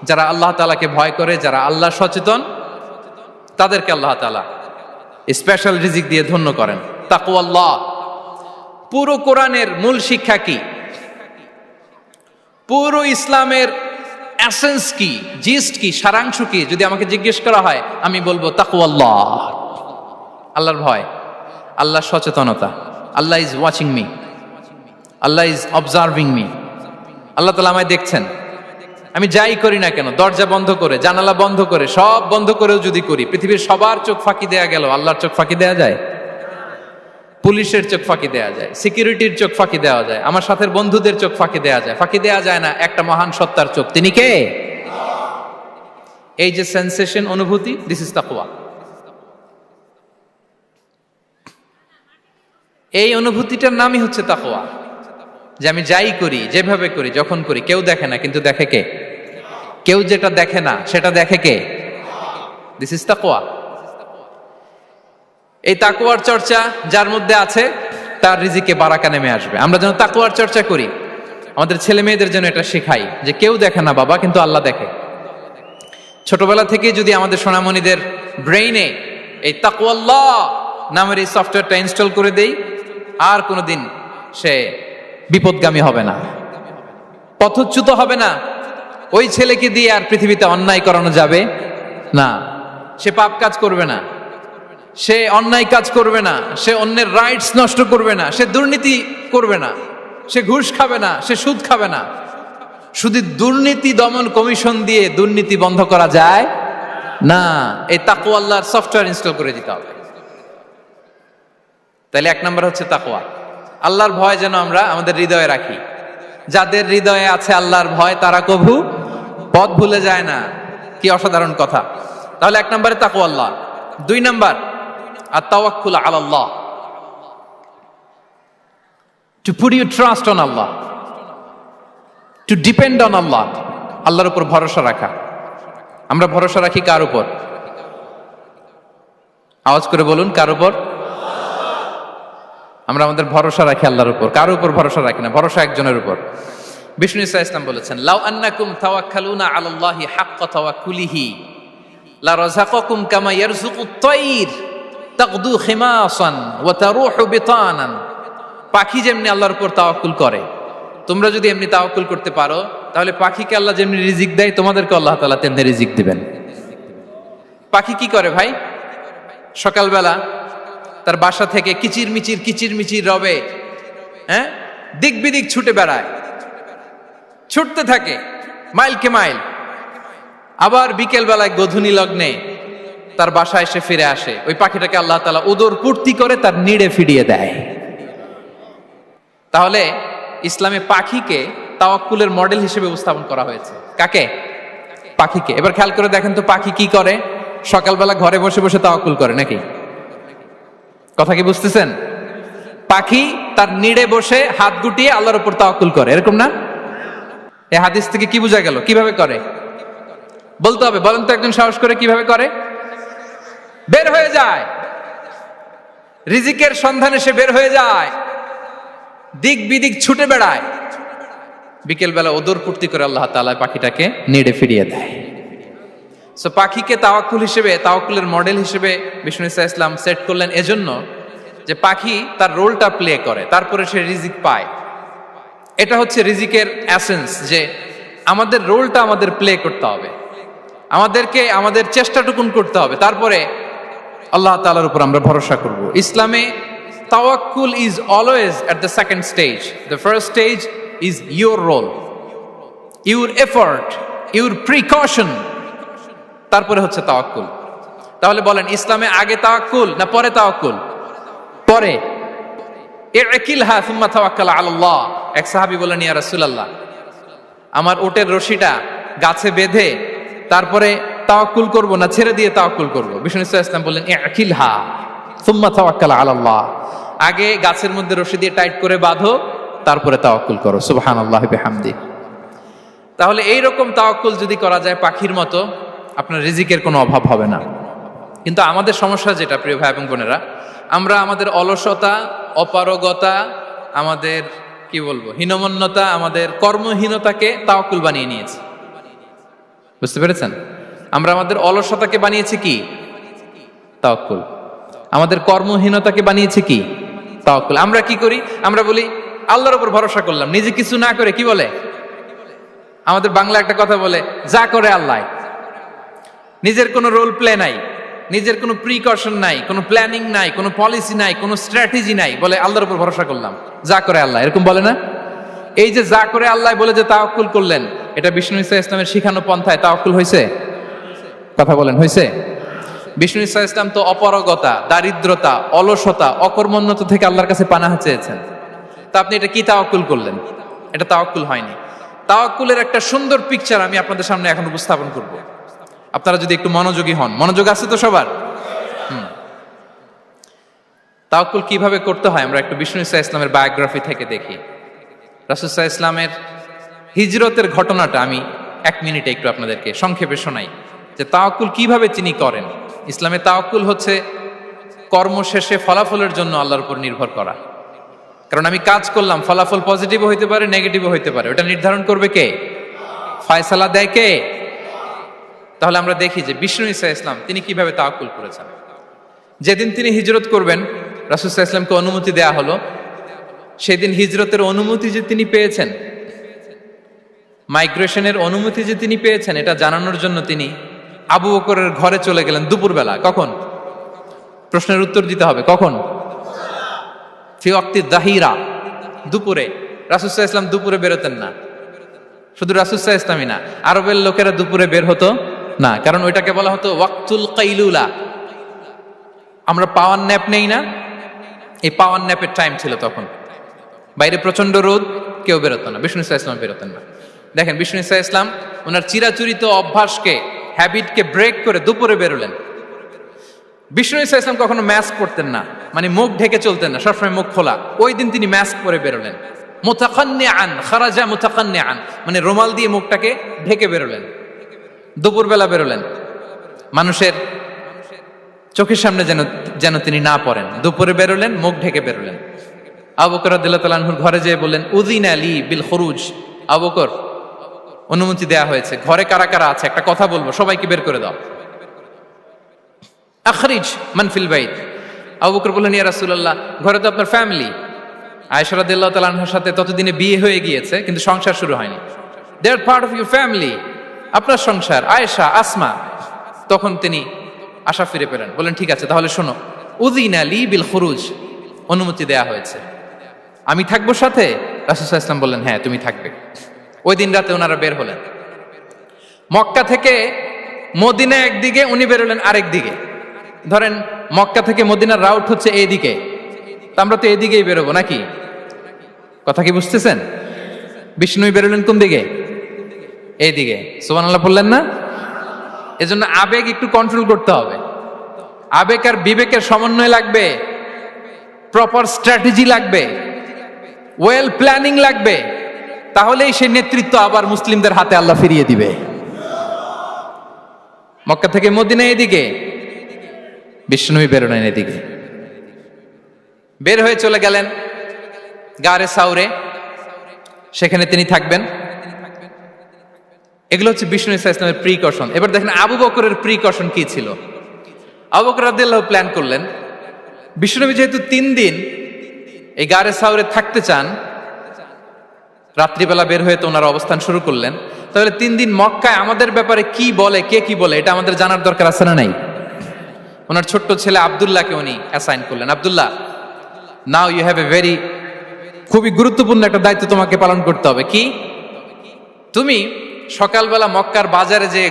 যারা আল্লাহ তাআলাকে ভয় করে, যারা আল্লাহ সচেতন, তাদেরকে আল্লাহ তাআলা স্পেশাল রিজিক দিয়ে ধন্য করেন। তাকওয়াল্লাহ। পুরো কোরআনের মূল শিক্ষা কি? পুরো ইসলামের এসেন্স কি, জিস্ট কি, সারাংশ কি যদি আমাকে জিজ্ঞেস করা হয়, আমি বলবো তাকওয়াল্লাহ, আল্লাহর ভয়, আল্লাহর সচেতনতা। আল্লাহ ইজ ওয়াচিং মি, আল্লাহ ইজ অবজার্ভিং মি। আল্লাহ তাআলা আমায় দেখছেন, আমি যাই করি না কেন, দরজা বন্ধ করে, জানালা বন্ধ করে, সব বন্ধ করেও যদি করি, পৃথিবীর সবার চোখ ফাঁকি দেয়া গেল, আল্লাহর চোখ ফাঁকি দেয়া যায়? পুলিশের চোখ ফাঁকি দেয়া যায়, সিকিউরিটির চোখ ফাঁকি দেওয়া যায়, আমার সাথের বন্ধুদের চোখ ফাঁকি দেয়া যায়, ফাঁকি দেয়া যায় না একটা মহান সত্তার চোখ। তিনি কে? এই যে সেন্সেশন, অনুভূতি, দিস ইজ তাকওয়া। এই অনুভূতিটার নামই হচ্ছে তাকওয়া, যে আমি যাই করি, যেভাবে করি, যখন করি, কেউ দেখে না, কিন্তু দেখে কে? কেউ যেটা দেখে না সেটা দেখে কে? দিস ইজ তাকওয়া। এই তাকওয়ার চর্চা যার মধ্যে আছে তার রিজিকে বারাকা নেমে আসবে। আমরা যেন তাকওয়ার চর্চা করি, আমাদের ছেলে মেয়েদের যেন এটা শেখাই যে কেউ দেখে না বাবা, কিন্তু আল্লাহ দেখে। ছোটবেলা থেকে যদি আমাদের সোনামণিদের ব্রেইনে এই তাকওয়াল্লাহ নামের এই সফটওয়্যারটা ইনস্টল করে দেই, আর কোনোদিন সে বিপদগামী হবে না, পথচ্যুত হবে না। ওই ছেলেকে দিয়ে আর পৃথিবীতে অন্যায় করানো যাবে না, সে পাপ কাজ করবে না, সে অন্যায় কাজ করবে না, সে অন্যের রাইটস নষ্ট করবে না, সে দুর্নীতি করবে না, সে ঘুষ খাবে না, সে সুদ খাবে না। শুধু দুর্নীতি দমন কমিশন দিয়ে দুর্নীতি বন্ধ করা যায় না, এই তাকওয়া আল্লাহর সফটওয়্যার ইনস্টল করে দিতে হবে। তাহলে এক নাম্বার হচ্ছে তাকওয়া। আল্লাহর ভয় যেন আমরা আমাদের হৃদয়ে রাখি। যাদের হৃদয়ে আছে আল্লাহর ভয়, তারা কভু পথ ভুলে যায় না। কি অসাধারণ কথা! তাহলে এক নম্বরে তাকওয়া আল্লাহ। দুই number আত-তাওয়াক্কুল আলাল্লাহ, to put your trust on Allah, to depend on Allah, আল্লাহর উপর ভরসা রাখা। আমরা ভরসা রাখি কার উপর? আওয়াজ করে বলুন, কার উপর? আমরা আমাদের ভরসা রাখি আল্লাহর উপর। কার উপর ভরসা রাখি না? ভরসা একজনের উপর। বিষ্ণু ইসা ইসলাম বলেছেন, লাউ আন্নাকুম তাওয়াক্কালুনা আলাল্লাহি হাক্কা তাওয়াক্কুলিহি লা রাযাকাকুম কামা ইয়ারযুকুত তায়র তাগদু খিমাসান ওয়া তারুহু বিতানান। পাখি যেমনি আল্লাহর উপর তাওয়াক্কুল করে, তোমরা যদি এমনি তাওয়াক্কুল করতে পারো, তাহলে পাখিকে আল্লাহ যেমনি রিজিক দেয়, তোমাদেরকে আল্লাহ তাআলা তেমনি রিজিক দিবেন। পাখি কি করে ভাই? সকালবেলা তার বাসা থেকে কিচির মিচির রবে, হ্যাঁ, দিক বিদিক ছুটে বেড়ায়, ছুটতে থাকে মাইলকে মাইল। আবার বিকেল বেলায় গোধূলি লগ্নে তার বাসায় এসে ফিরে আসে। ওই পাখিটাকে আল্লাহ তাআলা উদর পূর্তি করে তার নিড়ে ফিরিয়ে দেয়। তাহলে ইসলামে পাখিকে তাওয়াক্কুলের মডেল হিসেবে উপস্থাপন করা হয়েছে। কাকে? পাখিকে। এবার খেয়াল করে দেখেন তো, পাখি কি করে? সকালবেলা ঘরে বসে বসে তাওয়াক্কুল করে নাকি? কথা কি বুঝতেছেন? পাখি তার নিড়ে বসে হাত গুটিয়ে আল্লাহর উপর তাওয়াক্কুল করে, এরকম না? এই হাদিস থেকে কি বোঝা গেল? কিভাবে করে বলতে হবে, বলেন তো একজন সাহস করে, কিভাবে করে? বের হয়ে যায়, রিজিকের সন্ধানে সে বের হয়ে যায়, দিক বিদিক ছুটে বেড়ায়, বিকেল বেলা ওদর পূর্তি করে আল্লাহ তাআলা পাখিটাকে নিড়ে ফিরিয়ে দেয়। সো পাখিকে তাওয়াক্কুল হিসেবে, তাওয়াক্কুলের মডেল হিসেবে বিষ্ণু ইসা ইসলাম সেট করলেন এজন্য যে পাখি তার রোলটা প্লে করে, তারপরে সে রিজিক পায়। এটা হচ্ছে রিজিকের এসেন্স, যে আমাদের রোলটা আমাদের প্লে করতে হবে, আমাদেরকে আমাদের চেষ্টাটুকুন করতে হবে, তারপরে আল্লাহ তাআলার উপর আমরা ভরসা করব। ইসলামে তাওয়াক্কুল is always at the second stage. The first stage is your role, your effort, your precaution, তারপরে হচ্ছে তাওয়াক্কুল। তাহলে বলেন, ইসলামে আগে তাওয়াক্কুল না পরে তাওয়াক্কুল? পরে। ইকিলহা সুম্মা তাওয়াক্কাল আলাল্লাহ। এক সাহাবী বলেন, ইয়া রাসূলুল্লাহ, আমার ওটের রশিটা গাছে বেঁধে তারপরে তাওয়াক্কুল করব না ছেড়ে দিয়ে তাওয়াক্কুল করব? বিষ্ণু ইসলাম বললেন, ইকিলহা সুম্মা তাওয়াক্কাল আলাল্লাহ। আগে গাছের মধ্যে রশি দিয়ে টাইট করে বাঁধো, তারপরে তাওয়াক্কুল করো। সুবহানাল্লাহি বিহামদি। তাহলে এইরকম তাওয়াক্কুল যদি করা যায় পাখির মতো, আপনার রিজিকের কোনো অভাব হবে না। কিন্তু আমাদের সমস্যা যেটা, প্রিয় ভাই এবং বোনেরা, আমরা আমাদের অলসতা, অপারগতা, আমাদের কি বলবো, হীনমন্যতা, আমাদের কর্মহীনতাকে তাওয়াক্কুল বানিয়ে নিয়েছি। বুঝতে পেরেছেন? আমরা আমাদের অলসতাকে বানিয়েছি কি? তাওয়াক্কুল। আমাদের কর্মহীনতাকে বানিয়েছি কি? তাওয়াক্কুল। আমরা কি করি? আমরা বলি আল্লাহর উপর ভরসা করলাম, নিজে কিছু না করে। কি বলে? আমাদের বাংলা একটা কথা বলে, যা করে আল্লাহ। নিজের কোনো রোল প্লে নাই, নিজের কোনো প্রিকশন নাই, কোনো প্ল্যানিং নাই, কোনো পলিসি নাই, কোনো স্ট্র্যাটেজি নাই, বলে আল্লাহর উপর ভরসা করলাম, যা করে আল্লাহ। এরকম বলে না? এই যে যা করে আল্লাহ বলে যে তাওয়াক্কুল করলেন, এটা বিষ্ণু ইসা ইসলামের শিখানো পন্থায় তাওয়াক্কুল হয়েছে? কথা বলেন, হয়েছে? বিষ্ণু ইসা ইসলাম তো অপারগতা, দারিদ্রতা, অলসতা, অকর্মণ্যতা থেকে আল্লাহর কাছে পানাহ চেয়েছেন। তা আপনি এটা কি তাওয়াক্কুল করলেন? এটা তাওয়াক্কুল হয়নি। তাওয়াক্কুলের একটা সুন্দর পিকচার আমি আপনাদের সামনে এখন উপস্থাপন করব, আপনারা যদি একটু মনোযোগী হন। মনোযোগ আছে তো সবার? তাওয়াক্কুল কিভাবে করতে হয় আমরা একটু বিষ্ণু ইসা ইসলামের বায়োগ্রাফি থেকে দেখি। রাসূল সাল্লাল্লাহু আলাইহি ইসলামের হিজরতের ঘটনাটা আমি 1 মিনিটে একটু আপনাদেরকে সংক্ষেপে শোনাই, যে তাওয়াক্কুল কিভাবে তিনি করেন। ইসলামে তাওয়াক্কুল হচ্ছে কর্ম শেষে ফলাফলের জন্য আল্লাহর উপর নির্ভর করা। কারণ আমি কাজ করলাম, ফলাফল পজিটিভও হইতে পারে, নেগেটিভও হইতে পারে, ওটা নির্ধারণ করবে কে? ফয়সালা দেয় কে? তাহলে আমরা দেখি যে বিষ্ণু ইসা ইসলাম তিনি কিভাবে তাওয়াক্কুল করেছেন। যেদিন তিনি হিজরত করবেন, রাসূল সাল্লাল্লাহু আলাইহি ওয়াসাল্লামকে অনুমতি দেয়া হলো, সেদিন হিজরতের অনুমতি যে তিনি পেয়েছেন, মাইগ্রেশনের অনুমতি যে তিনি পেয়েছেন, এটা জানানোর জন্য তিনি আবু বকরের ঘরে চলে গেলেন দুপুরবেলা। কখন? প্রশ্নের উত্তর দিতে হবে, কখন? ফি ওয়াক্তি যাহিরা, দুপুরে। রাসূল সাল্লাল্লাহু আলাইহি ওয়াসাল্লাম দুপুরে বেরোতেন না। শুধু রাসূল সাল্লাল্লাহু আলাইহি ওয়াসাল্লামই না, আরবের লোকেরা দুপুরে বের হতো না, কারণ ওইটাকে বলা হতো ওয়াক্তুল কাইলুলা। আমরা পাওয়ার ন্যাপ নেই না, এই পাওয়ার ন্যাপের টাইম ছিল তখন। বাইরে প্রচন্ড রোদ, কেউ বেরোতো না, বিষ্ণু ইসা ইসলাম বেরোতেন না। দেখেন, বিষ্ণু ইসা ইসলাম ওনার চিরাচরিত অভ্যাসকে, হ্যাবিটকে ব্রেক করে দুপুরে বেরোলেন। বিষ্ণু ইসা ইসলাম কখনো মাস্ক পরতেন না, মানে মুখ ঢেকে চলতেন না, সবসময় মুখ খোলা। ওই দিন তিনি মাস্ক পরে বেরোলেন। মুতাকান্নিআন, খারাজা মুতাকান্নিআন, মানে রুমাল দিয়ে মুখটাকে ঢেকে বেরোলেন। দুপুরবেলা বেরোলেন, মানুষের চোখের সামনে যেন তিনি না পড়েন। দুপুরে বেরোলেন, মুখ ঢেকে বেরোলেন। আবু বকর রাদিয়াল্লাহু তাআলা আনহুর ঘরে যেয়ে বললেন, উযিনা লি বিল খুরুজ আবু বকর, অনুমতি দেয়া হয়েছে, ঘরে কারা কারা আছে একটা কথা বলবো, সবাইকে বের করে দাও। আখরিজ মান ফিল বাইত। আবু বকর বললেন, ইয়া রাসূলুল্লাহ, ঘরে তো আপনার ফ্যামিলি। আয়েশা রাদিয়াল্লাহু তাআলা আনহার সাথে ততদিনে বিয়ে হয়ে গিয়েছে, কিন্তু সংসার শুরু হয়নি। দে আর পার্ট অফ ইউর ফ্যামিলি, আপনার সংসার, আয়েশা, আসমা। তখন তিনি আশা ফিরে পেলেন, বললেন ঠিক আছে তাহলে শোনো, উযিনা লি বিল খুরুজ, অনুমতি দেয়া হয়েছে, আমি থাকবো সাথে? রাসূল সাল্লাল্লাহু আলাইহি ওয়াসাল্লাম বললেন, হ্যাঁ তুমি থাকবে। ওই দিন রাতে ওনারা বের হলেন। মক্কা থেকে মদিনা একদিকে, উনি বেরোলেন আরেক দিকে। ধরেন মক্কা থেকে মদিনার রাউট হচ্ছে এইদিকে, তা আমরা তো এদিকেই বেরোবো নাকি? কথা কি বুঝতেছেন? বিষ্ণু বেরোলেন কোন দিকে? এইদিকে। সুবহানাল্লাহ বললেন না? এজন্য আবেগ একটু কন্ট্রোল করতে হবে। আবেগ আর বিবেকের সমন্বয় লাগবে, প্রপার স্ট্র্যাটেজি লাগবে, ওয়েল প্ল্যানিং লাগবে, তাহলেই সেই নেতৃত্ব আবার মুসলিমদের হাতে আল্লাহ ফিরিয়ে দিবে। মক্কা থেকে মদিনা এদিকে, বিষ্ণুই বেরোলেন এদিকে। বের হয়ে চলে গেলেন গারে সাউরে, সেখানে তিনি থাকবেন। এগুলো হচ্ছে বিষ্ণু ইসলামের প্রিকশন। এবার দেখেন আবু বকরের প্রিকশন কি ছিল। আবু বকর রাদিয়াল্লাহু প্ল্যান করলেন, বিষ্ণুনবী যেহেতু 3 দিন এই গারে সাউরে থাকতে চান, রাত্রিবেলা বের হয়ে তো ওনার অবস্থান শুরু করলেন, তাহলে 3 দিন মক্কায় আমাদের ব্যাপারে কি বলে, কে কি বলে, এটা আমাদের জানার দরকার আছে না নাই? ওনার ছোট্ট ছেলে আব্দুল্লাহকে উনি অ্যাসাইন করলেন। Abdullah, now you have a very, খুবই গুরুত্বপূর্ণ একটা দায়িত্ব তোমাকে পালন করতে হবে। কি? তুমি সকালবেলা মক্কার বাজারে যে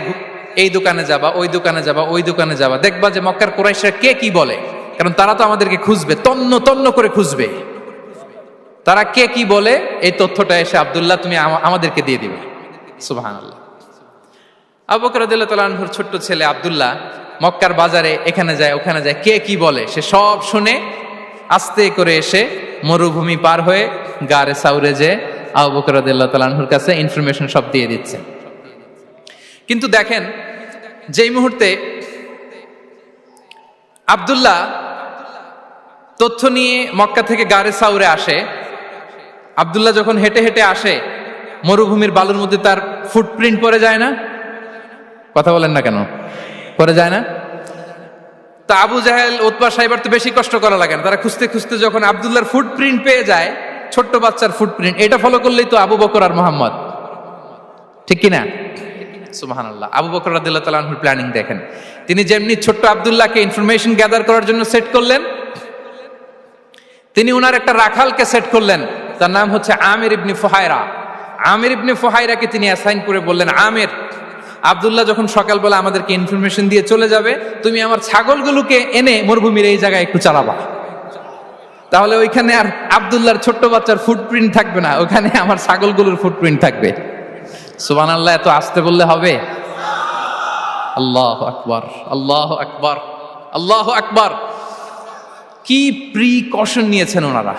এই দোকানে যাবা, ওই দোকানে যাবা, ওই দোকানে যাবা, দেখবা যে মক্কার কুরাইশরা কে কি বলে, কারণ তারা তো আমাদেরকে খুঁজবে, তন্ন তন্ন করে খুঁজবে। তারা কে কি বলে এই তথ্যটা এসে আব্দুল্লাহ তুমি আমাদেরকে দিয়ে দিবে। সুবহানাল্লাহ। আবু বকর রাদিয়াল্লাহু তাআলা আনহুর ছোট্ট ছেলে আব্দুল্লাহ মক্কার বাজারে এখানে যায় ওখানে যায়, কে কি বলে সে সব শুনে আস্তে করে এসে মরুভূমি পার হয়ে গারে সাউরে যে আবু বকর রাদিয়াল্লাহু তাআলা আনহুর কাছে ইনফরমেশন সব দিয়ে দিচ্ছে। কিন্তু দেখেন, যেই মুহূর্তে আব্দুল্লাহ তথ্য নিয়ে মক্কা থেকে গারে সাউরে আসে, আব্দুল্লাহ যখন হেঁটে হেঁটে আসে, মরুভূমির বালুর মধ্যে তার ফুটপ্রিন্ট পড়ে যায় না? কথা বলেন না কেন? পড়ে যায় না? তা আবু জাহেল, উতবা, সাইবার তো বেশি কষ্ট করা লাগে না, তারা খুঁজতে খুঁজতে যখন আব্দুল্লাহর ফুটপ্রিন্ট পেয়ে যায়, ছোট্ট বাচ্চার ফুটপ্রিন্ট, এটা ফলো করলেই তো আবু বকর আর মোহাম্মদ, ঠিক কিনা? সুবহানাল্লাহ। আবু বকর রাদিয়াল্লাহু তাআলা আনহুর প্ল্যানিং দেখেন, তিনি যেমনি ছোট্ট আব্দুল্লাহকে ইনফরমেশন গ্যাদার করার জন্য সেট করলেন, তিনি উনার একটা রাখালকে সেট করলেন, তার নাম হচ্ছে আমির ইবনে ফুহায়রা। আমির ইবনে ফুহায়রাকে তিনি অ্যাসাইন করে বললেন, আমির, আব্দুল্লাহ যখন সকালবেলা আমাদেরকে ইনফরমেশন দিয়ে চলে যাবে, তুমি আমার ছাগলগুলোকে এনে মরুভূমির এই জায়গায় একটু চালাবা, তাহলে ওইখানে আর আব্দুল্লাহর ছোট্ট বাচ্চার ফুটপ্রিন্ট থাকবে না, ওখানে আমার ছাগলগুলোর ফুটপ্রিন্ট থাকবে। সুবহানাল্লাহ। এত আসতে বললে হবে? আল্লাহু আকবার, আল্লাহু আকবার, আল্লাহু আকবার। কি প্রিকশন নিয়েছেন ওনারা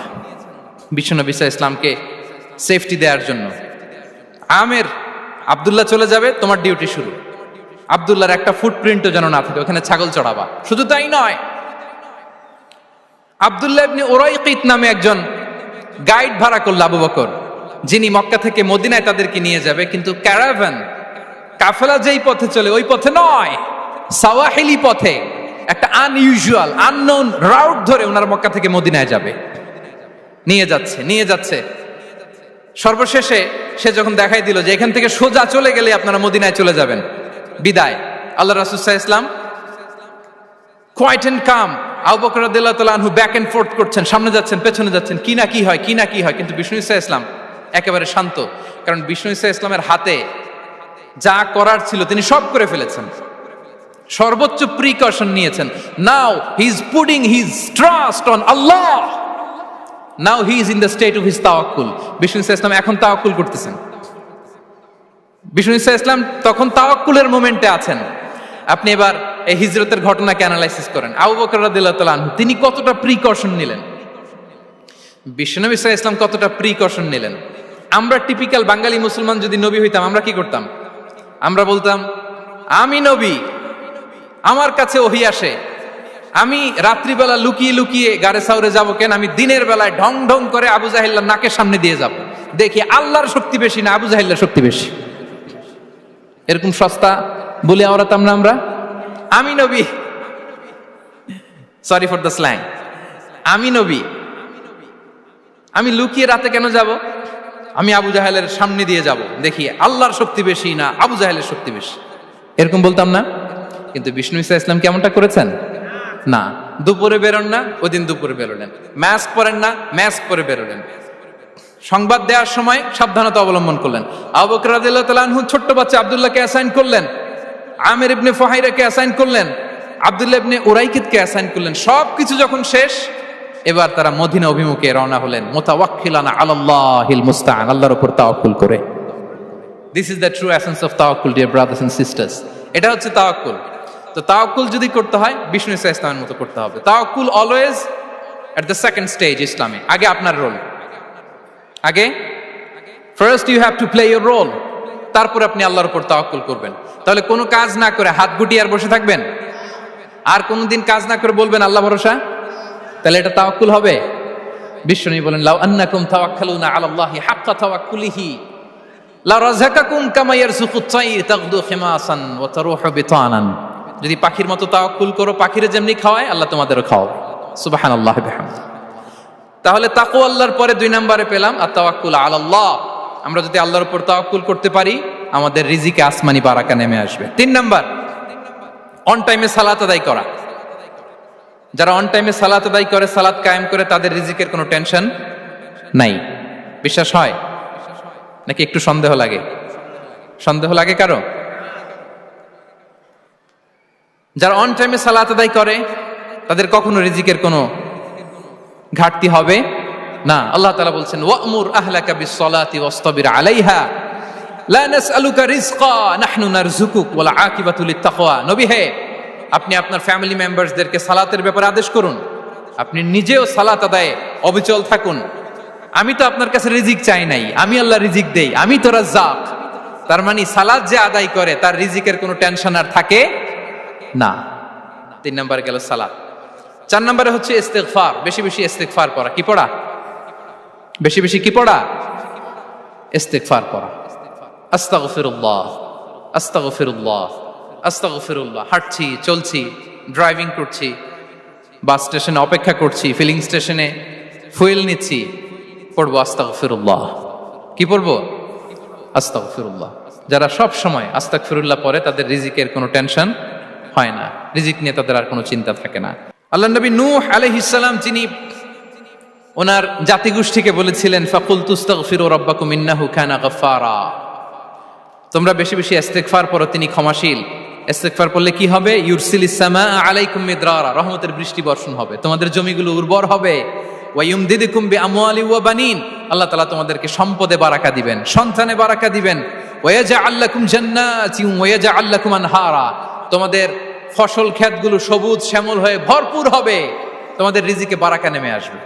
বিশ্বনবী সাল্লাল্লাহু আলাইহি ইসলামকে সেফটি দেওয়ার জন্য। আমির, আব্দুল্লাহ চলে যাবে, তোমার ডিউটি শুরু, আব্দুল্লাহর একটা ফুটপ্রিন্টও যেন না থাকে, ওখানে ছাগল চড়াবা। শুধু তাই নয়, আব্দুল্লাহ ইবনে উরাইকিত নামে একজন গাইড ভাড়া করল আবু বকর, যিনি মক্কা থেকে মদিনায় তাদেরকে নিয়ে যাবে, কিন্তু ক্যারাভান, কাফেলা যেই পথে চলে ওই পথে নয়, সাওয়াহিলি পথে, একটা আনইউজুয়াল আননোন রাউট ধরে ওনার মক্কা থেকে মদিনায় যাবে। নিয়ে যাচ্ছে নিয়ে যাচ্ছে, সর্বশেষে সে যখন দেখাই দিল যে এখান থেকে সোজা চলে গেলে আপনারা মদিনায় চলে যাবেন, বিদায়। আল্লাহ রাসূল সাল্লাল্লাহু আলাইহি ওয়াসাল্লাম কোয়াইট এন্ড কাম, আবু বকর রাদিয়াল্লাহু তাআলা আনহু ব্যাক এন্ড ফোর্থ করছেন, সামনে যাচ্ছেন পেছনে যাচ্ছেন, কি না কি হয়, কি না কি হয়, কিন্তু বিষ্ণু সাল্লাল্লাহু আলাইহি ওয়াসাল্লাম একেবারে শান্ত, কারণ বিষ্ণু সাল্লাল্লাহু আলাইহি ওয়াসাল্লামের হাতে যা করার ছিল তিনি সব করে ফেলেছেন, সর্বোচ্চ প্রিকশন নিয়েছেন। Now he is putting his trust on আল্লাহ, now he is in the state of his তাওয়াক্কুল। বিষ্ণু সাল্লাল্লাহু আলাইহি ওয়াসাল্লাম এখন তাওয়াক্কুল করতেছেন, বিষ্ণু সাল্লাল্লাহু আলাইহি ওয়াসাল্লাম তখন তাওয়াক্কুলের মোমেন্টে আছেন। আপনি এবার এই হিজরতের ঘটনাকে অ্যানালাইসিস করেন, আবু বকর রাদিয়াল্লাহু তাআলা আনহু তিনি কতটা প্রিকশন নিলেন, বিশ্বনবী সাল্লাল্লাহু আলাইহি ওয়াসাল্লাম কতটা প্রিকশন নিলেন। আমরা টিপিক্যাল বাঙালি মুসলমান যদি নবী হইতাম, আমরা কি করতাম? আমরা বলতাম, আমি নবী, আমার কাছে ওহী আসে, আমি রাত্রিবেলা লুকিয়ে লুকিয়ে গাড়ে সাউরে যাবো কেন, আমি দিনের বেলায় ঢং ঢং করে আবু জাহিল্লার নাকের সামনে দিয়ে যাব, দেখি আল্লাহর শক্তি বেশি না আবু জাহিল্লার শক্তি বেশি। এরকম সস্তা বলে আওড়াতাম না আমরা? আমি নবী, সরি ফর দ্য স্ল্যাং, আমি নবী, আমি লুকিয়ে রাতে কেন যাব? আমি আবু জাহেলের সামনে দিয়ে যাব, দেখি আল্লাহর শক্তি বেশি না আবু জাহেলের শক্তি বেশি। এরকম বলতাম না? কিন্তু বিষ্ণু ঈসা ইসলাম কেমনটা করেছেন? না, দুপুরে বেরোন না, ওই দিন দুপুরে বেরোলেন। মাস্ক পরেন না, মাস্ক পরে বেরোলেন। সংবাদ দেওয়ার সময় সাবধানতা অবলম্বন করলেন। আবু বকর রাদিয়াল্লাহু তাআলা আনহু ছোট্ট বাচ্চা আব্দুল্লাহকে অ্যাসাইন করলেন, আমির ইবনে ফুহাইরাকে অ্যাসাইন করলেন, আব্দুল্লাহ ইবনে উরাইকিতকে অ্যাসাইন করলেন। সবকিছু যখন শেষ, এবার তারা মদিনা অভিমুখে রওনা হলেন, মুতাওয়াক্কিলানা আলাল্লাহিল মুস্তাআন, আল্লাহর উপর তাওয়াক্কুল করে। This is the true essence of তাওয়াক্কুল, ডিয়ার ব্রাদার্স এন্ড সিস্টার্স। এটা হচ্ছে তাওয়াক্কুল। তো তাওয়াক্কুল যদি করতে হয় বিষ্ণু ঈসা ইসলামের মতো করতে হবে। তাওয়াক্কুল always at the second stage ইসলামে। আগে আপনার রোল, আগে first you have to play your role, তারপর আপনি আল্লাহর উপর তাওয়াক্কুল করবেন। তাহলে কোনো কাজ না করে হাত গুটিয়ে আর বসে থাকবেন, আর কোনোদিন কাজ না করে বলবেন আল্লাহ ভরসা, তাহলে এটা তাওয়াক্কুল হবে? বিশ্বনবী বলেন, লাউ আন্নাকুম তাওয়াক্কালুনা আলাল্লাহি হাক্কা তাওয়াক্কুলিহি লা রাযাকাকুম কামা ইয়ারযুকুত তায়র তাগদু খিমাসান ওয়া তারুহু বিতানান। যদি পাখির মতো তাওয়াক্কুল করো, পাখিরে যেমনি খাওয়ায় আল্লাহ তোমাদেরও খাওয়াবে। সুবহানাল্লাহি বিহামদি। তাহলে তাকওয়া আল্লাহর পরে 2 নম্বরে পেলাম আত-তাওয়াক্কুল আলাল্লাহ। আমরা যদি আল্লাহর উপর তাওয়াক্কুল করতে পারি, আমাদের রিজিকে আসমানি বারাকা নেমে আসবে। 3 নাম্বার, অন টাইমে সালাত আদায় করা। যারা অন টাইমে সালাত আদায় করে, সালাত কায়েম করে, তাদের রিজিকের কোনো টেনশন নাই। বিশ্বাস হয় নাকি একটু সন্দেহ লাগে? সন্দেহ লাগে কারো? যারা অন টাইমে সালাত আদায় করে, তাদের কখনো রিজিকের কোনো ঘাটতি হবে না। আল্লাহ তাআলা বলছেন, ওয়া'মুর আহলাকা বিস-সালাতি ওয়াসতাবির আলাইহা লা নাসআলুকা রিজকা নাহনু নারযুকুক ওয়াল আকিবাতু লিত-তাকওয়া। নবী হে, আপনি আপনার ফ্যামিলি মেম্বারসদেরকে সালাতের ব্যাপারে আদেশ করুন, আপনি নিজেও সালাত আদায়ে অবিচল থাকুন। আমি তো আপনার কাছে রিজিক চাই নাই, আমি আল্লাহ রিজিক দেই, আমি তো রাজ্জাক। তার মানে সালাত যে আদায় করে তার রিজিকের কোনো টেনশন আর থাকে না। 3 নম্বরে গেল সালাত। 4 নম্বরে হচ্ছে ইস্তিগফার, বেশি বেশি ইস্তিগফার করা। কি পড়া? বেশি বেশি কি পড়া? ইস্তিগফার করা। আস্তাগফিরুল্লাহ, আস্তাগফিরুল্লাহ, আস্তাগফিরুল্লাহ। হাঁটছি, চলছি, ড্রাইভিং করছি, বাস স্টেশনে অপেক্ষা করছি, ফিলিং স্টেশনে ফুয়েল নিচ্ছি, পড়বো আস্তাগফিরুল্লাহ। কি পড়বো? আস্তাগফিরুল্লাহ। যারা সব সময় আস্তাগফিরুল্লাহ পড়ে, তাদের রিজিকের কোনো টেনশন হয় না, রিজিক নিয়ে তাদের আর কোনো চিন্তা থাকে না। আল্লাহ নবী নূহ আলাইহিস সালাম, তিনি ওনার জাতিগোষ্ঠীকে বলেছিলেন, ফাকুলতু আস্তাগফিরু রাব্বাকুম ইন্নাহু কানা গাফফারা। তোমরা বেশি বেশি ইস্তিগফার পড়ো, তিনি ক্ষমাশীল। ইস্তিগফার পড়লে কি হবে? ইউরসিলিস সামা আলাইকুম মিদরারা, রহমতের বৃষ্টি বর্ষণ হবে, তোমাদের জমিগুলো উর্বর হবে। ওয়া ইউমদিদুকুম বিআমওয়ালি ওয়া বানিন, আল্লাহ তাআলা তোমাদেরকে সম্পদে বারাকা দিবেন, সন্তানে বারাকা দিবেন। ওয়া ইয়াজআল লাকুম জান্নাতিন ওয়া ইয়াজআল লাকুম আনহারা, তোমাদের ফসল ক্ষেতগুলো সবুজ শ্যামল হয়ে ভরপুর হবে, তোমাদের রিজিকে বারাকা নেমে আসবে।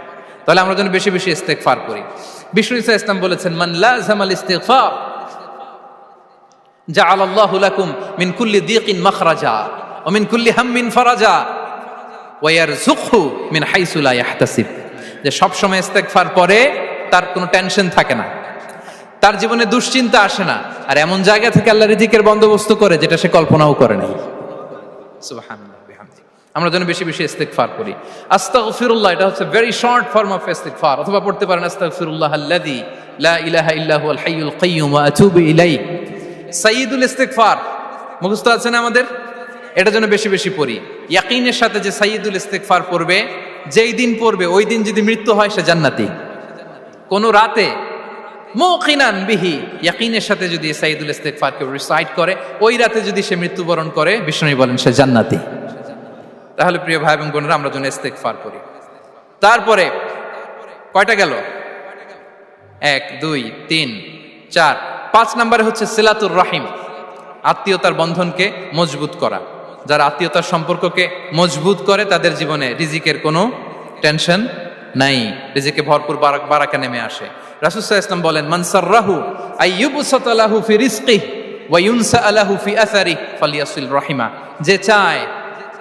তাহলে আমরা যেন বেশি বেশি ইস্তিগফার করি। বিষ্ণু ঈসা ইসলাম বলেছেন, মান লাযামাল ইস্তিগফার জাআলাল্লাহু লাকুম মিন কুল্লি দিকিন মাখরাজা ওয়া মিন কুল্লি হাম্মিন ফারাজা ওয়া ইয়ারযুকহু মিন হাইসু লা ইয়াহতাসিব। যে সব সময় ইস্তিগফার পরে তার কোনো টেনশন থাকে না, তার জীবনে দুশ্চিন্তা আসে না, আর এমন জায়গা থেকে আল্লাহ রিজিকের বন্দোবস্ত করে যেটা সে কল্পনাও করে নাই। সুবহানাল্লাহ বিহামদি। আমরা যেন বেশি বেশি ইস্তিগফার করি। আস্তাগফিরুল্লাহ, এটা হচ্ছে ভেরি শর্ট ফর্ম অফ ইস্তিগফার। অথবা পড়তে পারেন, আস্তাগফিরুল্লাহ আল্লাযী লা ইলাহা ইল্লা হুয়াল হাইয়ুল কাইয়্যুম ওয়া আতুবু ইলাইহি। সাইয়্যিদুল ইস্তিগফার মুখস্থ আছে না আমাদের? এটা যেন বেশি বেশি পড়ি। ইয়াকিনের সাথে যে সাইয়্যিদুল ইস্তিগফার পড়বে, যেই দিন পড়বে ওই দিন যদি মৃত্যু হয় সে জান্নাতি। কোন রাতে মুকিনান বিহি, ইয়াকিনের সাথে যদি সাইয়্যিদুল ইস্তিগফারকে রিসাইট করে, ওই রাতে যদি সে মৃত্যুবরণ করে, বিষ্ণু বলেন সে জান্নাতি। তাহলে প্রিয় ভাই এবং বোনেরা, আমরা যেন ইস্তিগফার করি। তারপরে কয়টা গেল? 1 2 3 4 5 নম্বরে হচ্ছে সিলাতুর রাহিম, আত্মীয়তার বন্ধনকে মজবুত করা। যারা আত্মীয়তার সম্পর্ককে মজবুত করে, তাদের জীবনে রিজিকের কোনো টেনশন নাই, রিজিকে ভরপুর বারাকা নেমে আসে। রাসূল সাল্লাল্লাহু আলাইহি ওয়াসাল্লাম বলেন, মান সাররাহু আইয়ুবসাতা লাহু ফি রিজকিহি ওয়া ইউনসা লাহু ফি আসারিহি ফালইয়াসিল রাহিমা। যে চায়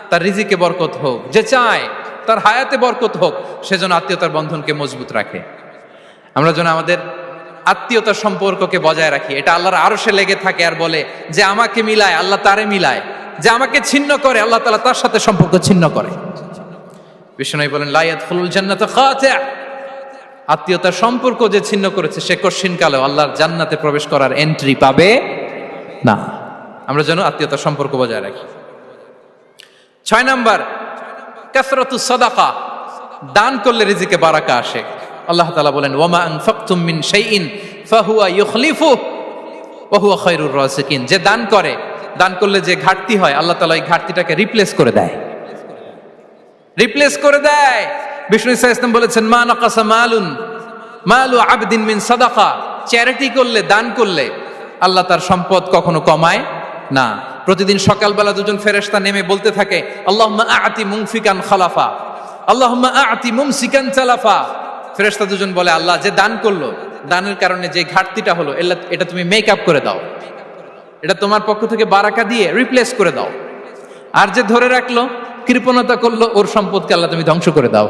তার রিজিকে বরকত হোক, যে চায় তার হায়াতে বরকত হোক, সেজন্য আত্মীয়তার বন্ধনকে মজবুত রাখে। আমরা যেন আমাদের আত্মীয়তার সম্পর্ককে বজায় রাখি। এটা আল্লাহর আরশে লেগে থাকে আর বলে যে আমাকে মিলায় আল্লাহ তারে মিলায়, যে আমাকে ছিন্ন করে আল্লাহ তাআলা তার সাথে সম্পর্ক ছিন্ন করে। বিষ্ণু বলেন লা ইয়াদখুলুল জান্নাতা খাতি', আত্মীয়তার সম্পর্ক যে ছিন্ন করেছে সে কশিনকালেও আল্লাহর জান্নাতে প্রবেশ করার এন্ট্রি পাবে না। আমরা যেন আত্মীয়তার সম্পর্ক বজায় রাখি। 6 নাম্বার, কাসরাতুস সাদাকা, দান করলে রিজিকে বারাকা আসে। আল্লাহ তাআলা বলেন ওয়ামা আনফাকতুম মিন শাইইন ফাহুয়া ইউখলিফুহু ওয়া হুয়া খায়রুর রাযিকিন, যে দান করে, দান করলে যে ঘাটতি হয় আল্লাহ তাআলা এই ঘাটতিটাকে রিপ্লেস করে দেয়, রিপ্লেস করে দেয়। বিষ্ণু ইসা ইসলাম বলেছেন মা নাকাসা মালু আবদিন মিন সাদাকা, চ্যারিটি করলে, দান করলে আল্লাহ তার সম্পদ কখনো কমায় না। প্রতিদিন সকালবেলা দুজন ফেরেশতা নেমে বলতে থাকে আল্লাহুম্মা আ'তি মুনফিকান খালাফা, আল্লাহুম্মা আ'তি মুমসিকান চালাফা। ফেরেশতা দুজন বলে আল্লাহ, যে দান করলো, দানের কারণে যে ঘাটতিটা হলো এটা তুমি মেক আপ করে দাও, এটা তোমার পক্ষ থেকে বারাকা দিয়ে রিপ্লেস করে দাও। আর যে ধরে রাখলো, কৃপণতা করলো, ওর সম্পদকে আল্লাহ তুমি ধ্বংস করে দাও।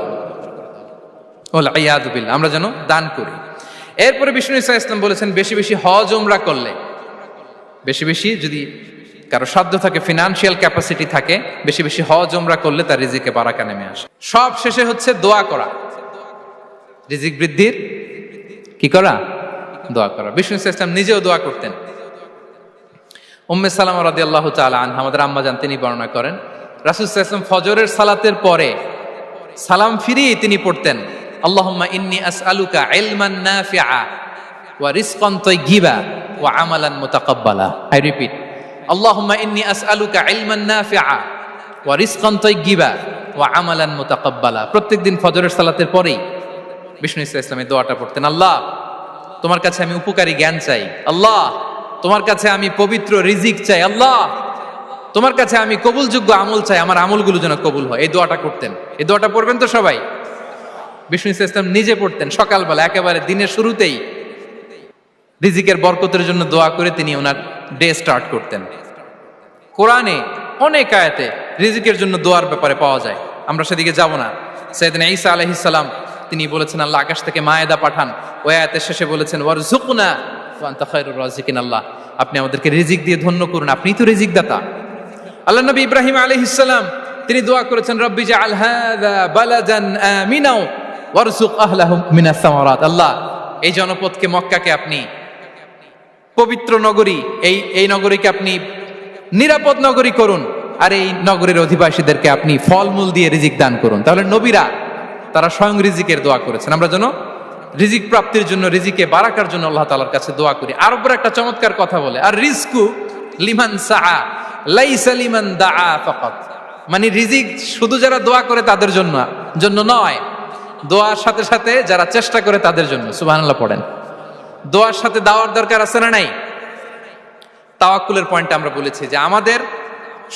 ওয়াল ইয়াদু বিল্লাহ। আমরা যেন দান করি। এরপরে বিষ্ণু ইসা ইসলাম বলেছেন বেশি বেশি হজ উমরা করলে, বেশি বেশি যদি কারো সাধ্য থাকে, ফিনান্সিয়াল ক্যাপাসিটি থাকে, বেশি বেশি হজ উমরা করলে তার রিজিকে বারাকা নেমে আসে। সব শেষে হচ্ছে দোয়া করা, রিজিক বৃদ্ধির কি করা? দোয়া করা। বিষ্ণু ইসা ইসলাম নিজেও দোয়া করতেন। উম্মে সালামা রাদিয়াল্লাহু তাআলা আনহা, আমাদের আম্মা জান, তিনি বর্ণনা করেন রাসূল সাল্লাল্লাহু আলাইহি ওয়াসাল্লাম ফজরের সালাতের পরে সালাম ফিরিয়ে তিনি পড়তেন আল্লাহুম্মা ইন্নী আসআলুকা ইলমান নাফিআ ওয়া রিজকান তাইয়্যিবা ওয়া আমালান মুতাকাব্বালা। আই রিপিট, আল্লাহুম্মা ইন্নী আসআলুকা ইলমান নাফিআ ওয়া রিজকান তাইয়্যিবা ওয়া আমালান মুতাকাব্বালা। প্রত্যেকদিন ফজরের সালাতের পরেই বিষ্ণু ইসা ইসলাম এই দোয়াটা পড়তেন। আল্লাহ, তোমার কাছে আমি উপকারী জ্ঞান চাই। আল্লাহ, তোমার কাছে আমি পবিত্র রিজিক চাই। আল্লাহ, তোমার কাছে আমি কবুলযোগ্য আমল চাই, আমার আমলগুলো যেন কবুল হয়। এই দোয়াটা করতেন। এই দোয়াটা পড়বেন তো সবাই। বিষ্ণু ইসা ইসলাম নিজে পড়তেন সকালবেলা, একেবারে দিনের শুরুতেই রিজিকের বরকতের জন্য দোয়া করে তিনি ওনার ডে স্টার্ট করতেন। কোরআনে অনেক আয়াতে রিজিকের জন্য দোয়ার ব্যাপারে পাওয়া যায়, আমরা সেদিকে যাব না। সাইয়েদনা ঈসা আলাইহিস সালাম তিনি বলেছেন আল্লাহ আকাশ থেকে মায়েদা পাঠান, ওই আয়াতের শেষে বলেছেন ওয়ারযুকনা ওয়া আনতা খায়রুর রাযিকিন, আল্লাহ আপনি আমাদেরকে রিজিক দিয়ে ধন্য করুন, আপনিই তো রিজিক দাতা। আল্লাহ নবী ইব্রাহিম আলাইহিস সালাম তিনি দোয়া করেছেন রব্বি জাআল হাযা বালাদান আমিনা ওয়ারযুক আহলাহু মিনাস সামারাত, আল্লাহ এই জনপদকে, মক্কাকে আপনি পবিত্র নগরী, এই নগরীকে আপনি নিরাপদ নগরী করুন, আর এই নগরীর অধিবাসীদেরকে আপনি ফলমূল দিয়ে রিজিক দান করুন। তাহলে নবীরা তারা স্বয়ং রিজিকের দোয়া করেছেন। আমরা যেন রিজিক প্রাপ্তির জন্য, রিজিকে বারাকার জন্য আল্লাহ তাআলার কাছে দোয়া করি। আরবের একটা চমৎকার কথা বলে, আর রিজকু লিমান সাআ লাইসা লিমান দাআ ফাকাত, মানে রিজিক শুধু যারা দোয়া করে তাদের জন্য নয়, দোয়ার সাথে সাথে যারা চেষ্টা করে তাদের জন্য। সুবহানাল্লাহ পড়েন। দোয়ার সাথে দাওয়ার দরকার আছে না নাই? তাওয়াক্কুলের পয়েন্টটা আমরা বলেছি যে আমাদের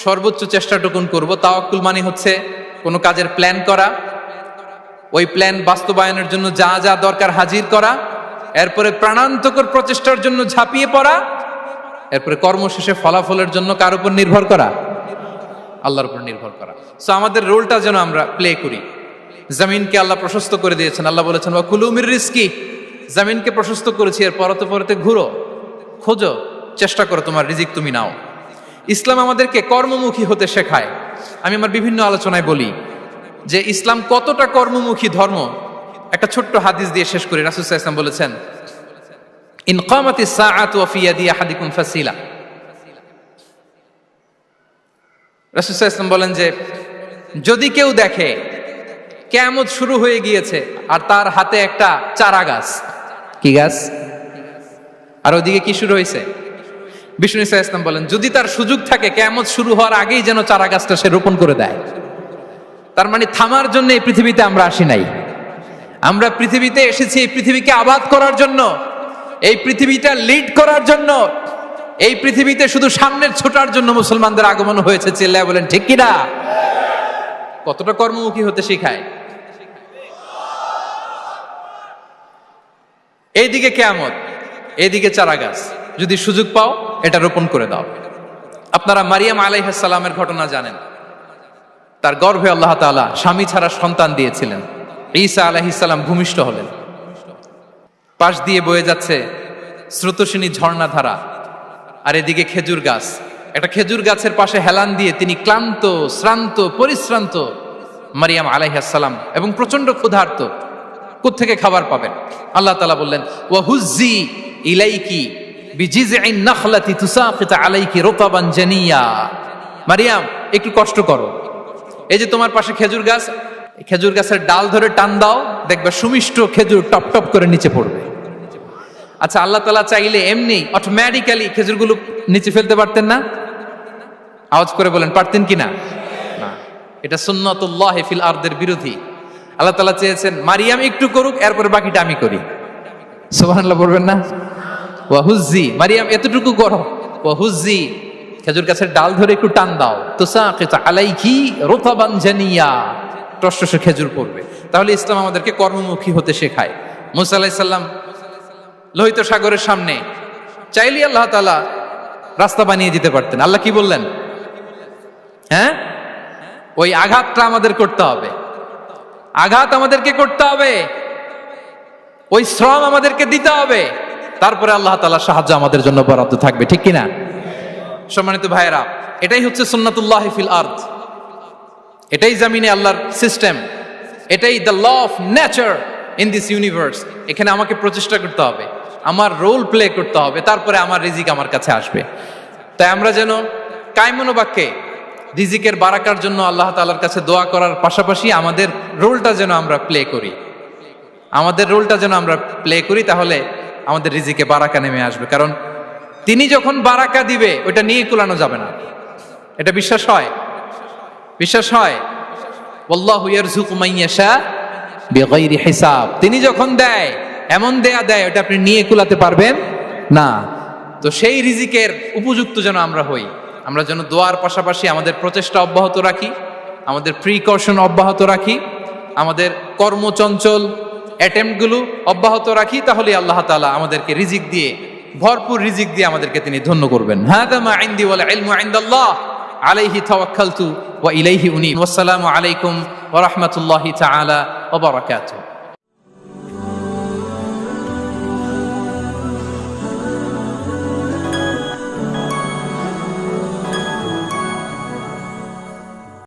সর্বোচ্চ চেষ্টাটুকুন করব। তাওয়াক্কুল মানে হচ্ছে কোনো কাজের প্ল্যান করা, ওই প্ল্যান বাস্তবায়নের জন্য যা যা দরকার হাজির করা, এরপরে প্রাণান্তকর প্রচেষ্টার জন্য ঝাঁপিয়ে পড়া, এরপরে কর্মশেষে ফলাফলের জন্য কার উপর নির্ভর করা? আল্লাহর উপর নির্ভর করা। সো আমাদের রোলটা যেন আমরা প্লে করি। জমিনকে আল্লাহ প্রশস্ত করে দিয়েছেন, আল্লাহ বলেছেন ওয়া কুলু মির রিজকি, জমিনকে প্রশস্ত করেছি, এর পরতে পরতে ঘুরো, খোঁজো, চেষ্টা করো তোমার রিজিক তুমি নাও। ইসলাম আমাদেরকে কর্মমুখী হতে শেখায়। আমি আমার বিভিন্ন আলোচনায় বলি যে ইসলাম কতটা কর্মমুখী ধর্ম। একটা ছোট্ট হাদিস দিয়ে শেষ করি। রাসূল সাল্লাল্লাহু আলাইহি ওয়াসাল্লাম বলেছেন ইন কামাতিস সাআতু ওয়া ফি ইয়াদি আহাদিকুম ফাসিলা। রাসূল সাল্লাল্লাহু আলাইহি ওয়াসাল্লাম বলেন যে যদি কেউ দেখে কিয়ামত শুরু হয়ে গিয়েছে আর তার হাতে একটা চারা গাছ, কি গাছ? আর ওদিকে কি শুরু হয়েছে? বিষ্ণু ইসা ইসলাম বলেন যদি তার সুযোগ থাকে কিয়ামত শুরু হওয়ার আগেই যেন চারা গাছটা সে রোপণ করে দেয়। তার মানে থামার জন্য এই পৃথিবীতে আমরা আসি নাই। আমরা পৃথিবীতে এসেছি এই পৃথিবীকে আবাদ করার জন্য, এই পৃথিবীটা লিড করার জন্য, এই পৃথিবীতে শুধু সামনের ছোটার জন্য মুসলমানদের আগমন হয়েছে। চিল্লায় বলেন ঠিক কিনা? কতটা কর্মমুখী হতে শেখায়। এইদিকে কিয়ামত, এইদিকে চারা গাছ, যদি সুযোগ পাও এটা রোপণ করে দাও। আপনারা মারিয়াম আলাইহিস সালামের ঘটনা জানেন। তার গর্ভে আল্লাহ তাআলা স্বামী ছাড়া সন্তান দিয়েছিলেন। ঈসা আলাইহিস সালাম ভূমিষ্ঠ হলেন। পাশ দিয়ে বয়ে যাচ্ছে স্রোতস্বিনী ঝর্ণাধারা, আর এদিকে খেজুর গাছ। একটা খেজুর গাছের পাশে হেলান দিয়ে তিনি ক্লান্ত, শ্রান্ত, পরিশ্রান্ত মারিয়াম আলাইহিস সালাম, এবং প্রচন্ড ক্ষুধার্ত। কোত্থেকে খাবার পাবেন? আল্লাহ তাআলা বললেন, ওয়া হুজ্জি ইলাইকি বিজিযইন নাখলাতি তুসাকিত আলাইকি রুতাবান জানিয়া। মারিয়াম, একটু কষ্ট করো, এই যে তোমার পাশে খেজুর গাছ, খেজুর গাছের ডাল ধরে টান দাও, দেখবে সুমিষ্ট খেজুর টপ টপ করে নিচে পড়বে। আচ্ছা, আল্লাহ তাআলা চাইলে এমনি অটোমেটিক্যালি খেজুরগুলো নিচে ফেলতে পারতেন না? আওয়াজ করে বলেন, পারতেন কি না? না, এটা সুন্নাতুল্লাহ ফিল আরদের বিরোধী। আল্লাহ তাআলা চেয়েছেন মারিয়াম একটু করুক, এরপর বাকিটা আমি করি। সুবহানাল্লাহ বলবেন না? ওয়া হুজ্জি, মারিয়াম এতটুকু করো, ওয়া হুজ্জি, খেজুর গাছের ডাল ধরে একটু টান দাও, তুসাকিত আলাইকি রুতাবান জানিয়া, টসটসে খেজুর পড়বে। তাহলে ইসলাম আমাদেরকে কর্মমুখী হতে শেখায়। মুসা আলাইহিস সালাম লোহিত সাগরের সামনে চাইলে আল্লাহ তাআলা রাস্তা বানিয়ে দিতে পারতেন। আল্লাহ কি বললেন? হ্যাঁ, ওই আঘাতটা আমাদের করতে হবে, আঘাত আমাদেরকে করতে হবে, ওই শ্রম আমাদেরকে দিতে হবে, তারপরে আল্লাহ তাআলার সাহায্য আমাদের জন্য বরাদ্দ থাকবে। ঠিক কিনা? সম্মানিত ভাইয়েরা, এটাই হচ্ছে সুন্নাতুল্লাহ ফিল আরদ, এটাই জামিনে আল্লাহর সিস্টেম, এটাই the law of nature in this universe. এখানে আমাকে প্রচেষ্টা করতে হবে, আমার রোল প্লে করতে হবে, তারপরে আমার রিজিক আমার কাছে আসবে। তাই আমরা যেন কায়মনোবাক্যে রিজিকের বারাকার জন্য আল্লাহ তাআলার কাছে দোয়া করার পাশাপাশি আমাদের রোলটা যেন আমরা প্লে করি, আমাদের রোলটা যেন আমরা প্লে করি, তাহলে আমাদের রিজিকে বারাকা নেমে আসবে। কারণ তিনি যখন বারাকা দিবে ওইটা নিয়ে কুলানো যাবে না। এটা বিশ্বাস হয়? বিশ্বাস হয়? ওয়াল্লাহু ইয়ারযুকু মান ইয়াশা বিগাইরি হিসাব। তিনি যখন দেয়, এমন দেয়া দেয় ওটা আপনি নিয়ে কুলাতে পারবেন না। তো সেই রিজিকের উপযুক্ত যেন আমরা হই, আমরা যেন দোয়ার পাশাপাশি আমাদের প্রচেষ্টা অব্যাহত রাখি, আমাদের প্রিকশন অব্যাহত রাখি, আমাদের কর্মচঞ্চল অ্যাটেম্পটগুলো অব্যাহত রাখি, তাহলে আল্লাহ তাআলা আমাদেরকে রিজিক দিয়ে, ভরপুর রিজিক দিয়ে আমাদেরকে তিনি ধন্য করবেন। হাদা মা ইনদি ওয়াল ইলমু ইনদাল্লাহ আলাইহি তাওয়াক্কালতু ওয়া ইলাইহি উনীব। ওয়াসসালামু আলাইকুম ওয়া রাহমাতুল্লাহি তাআলা ওয়া বারাকাতুহু।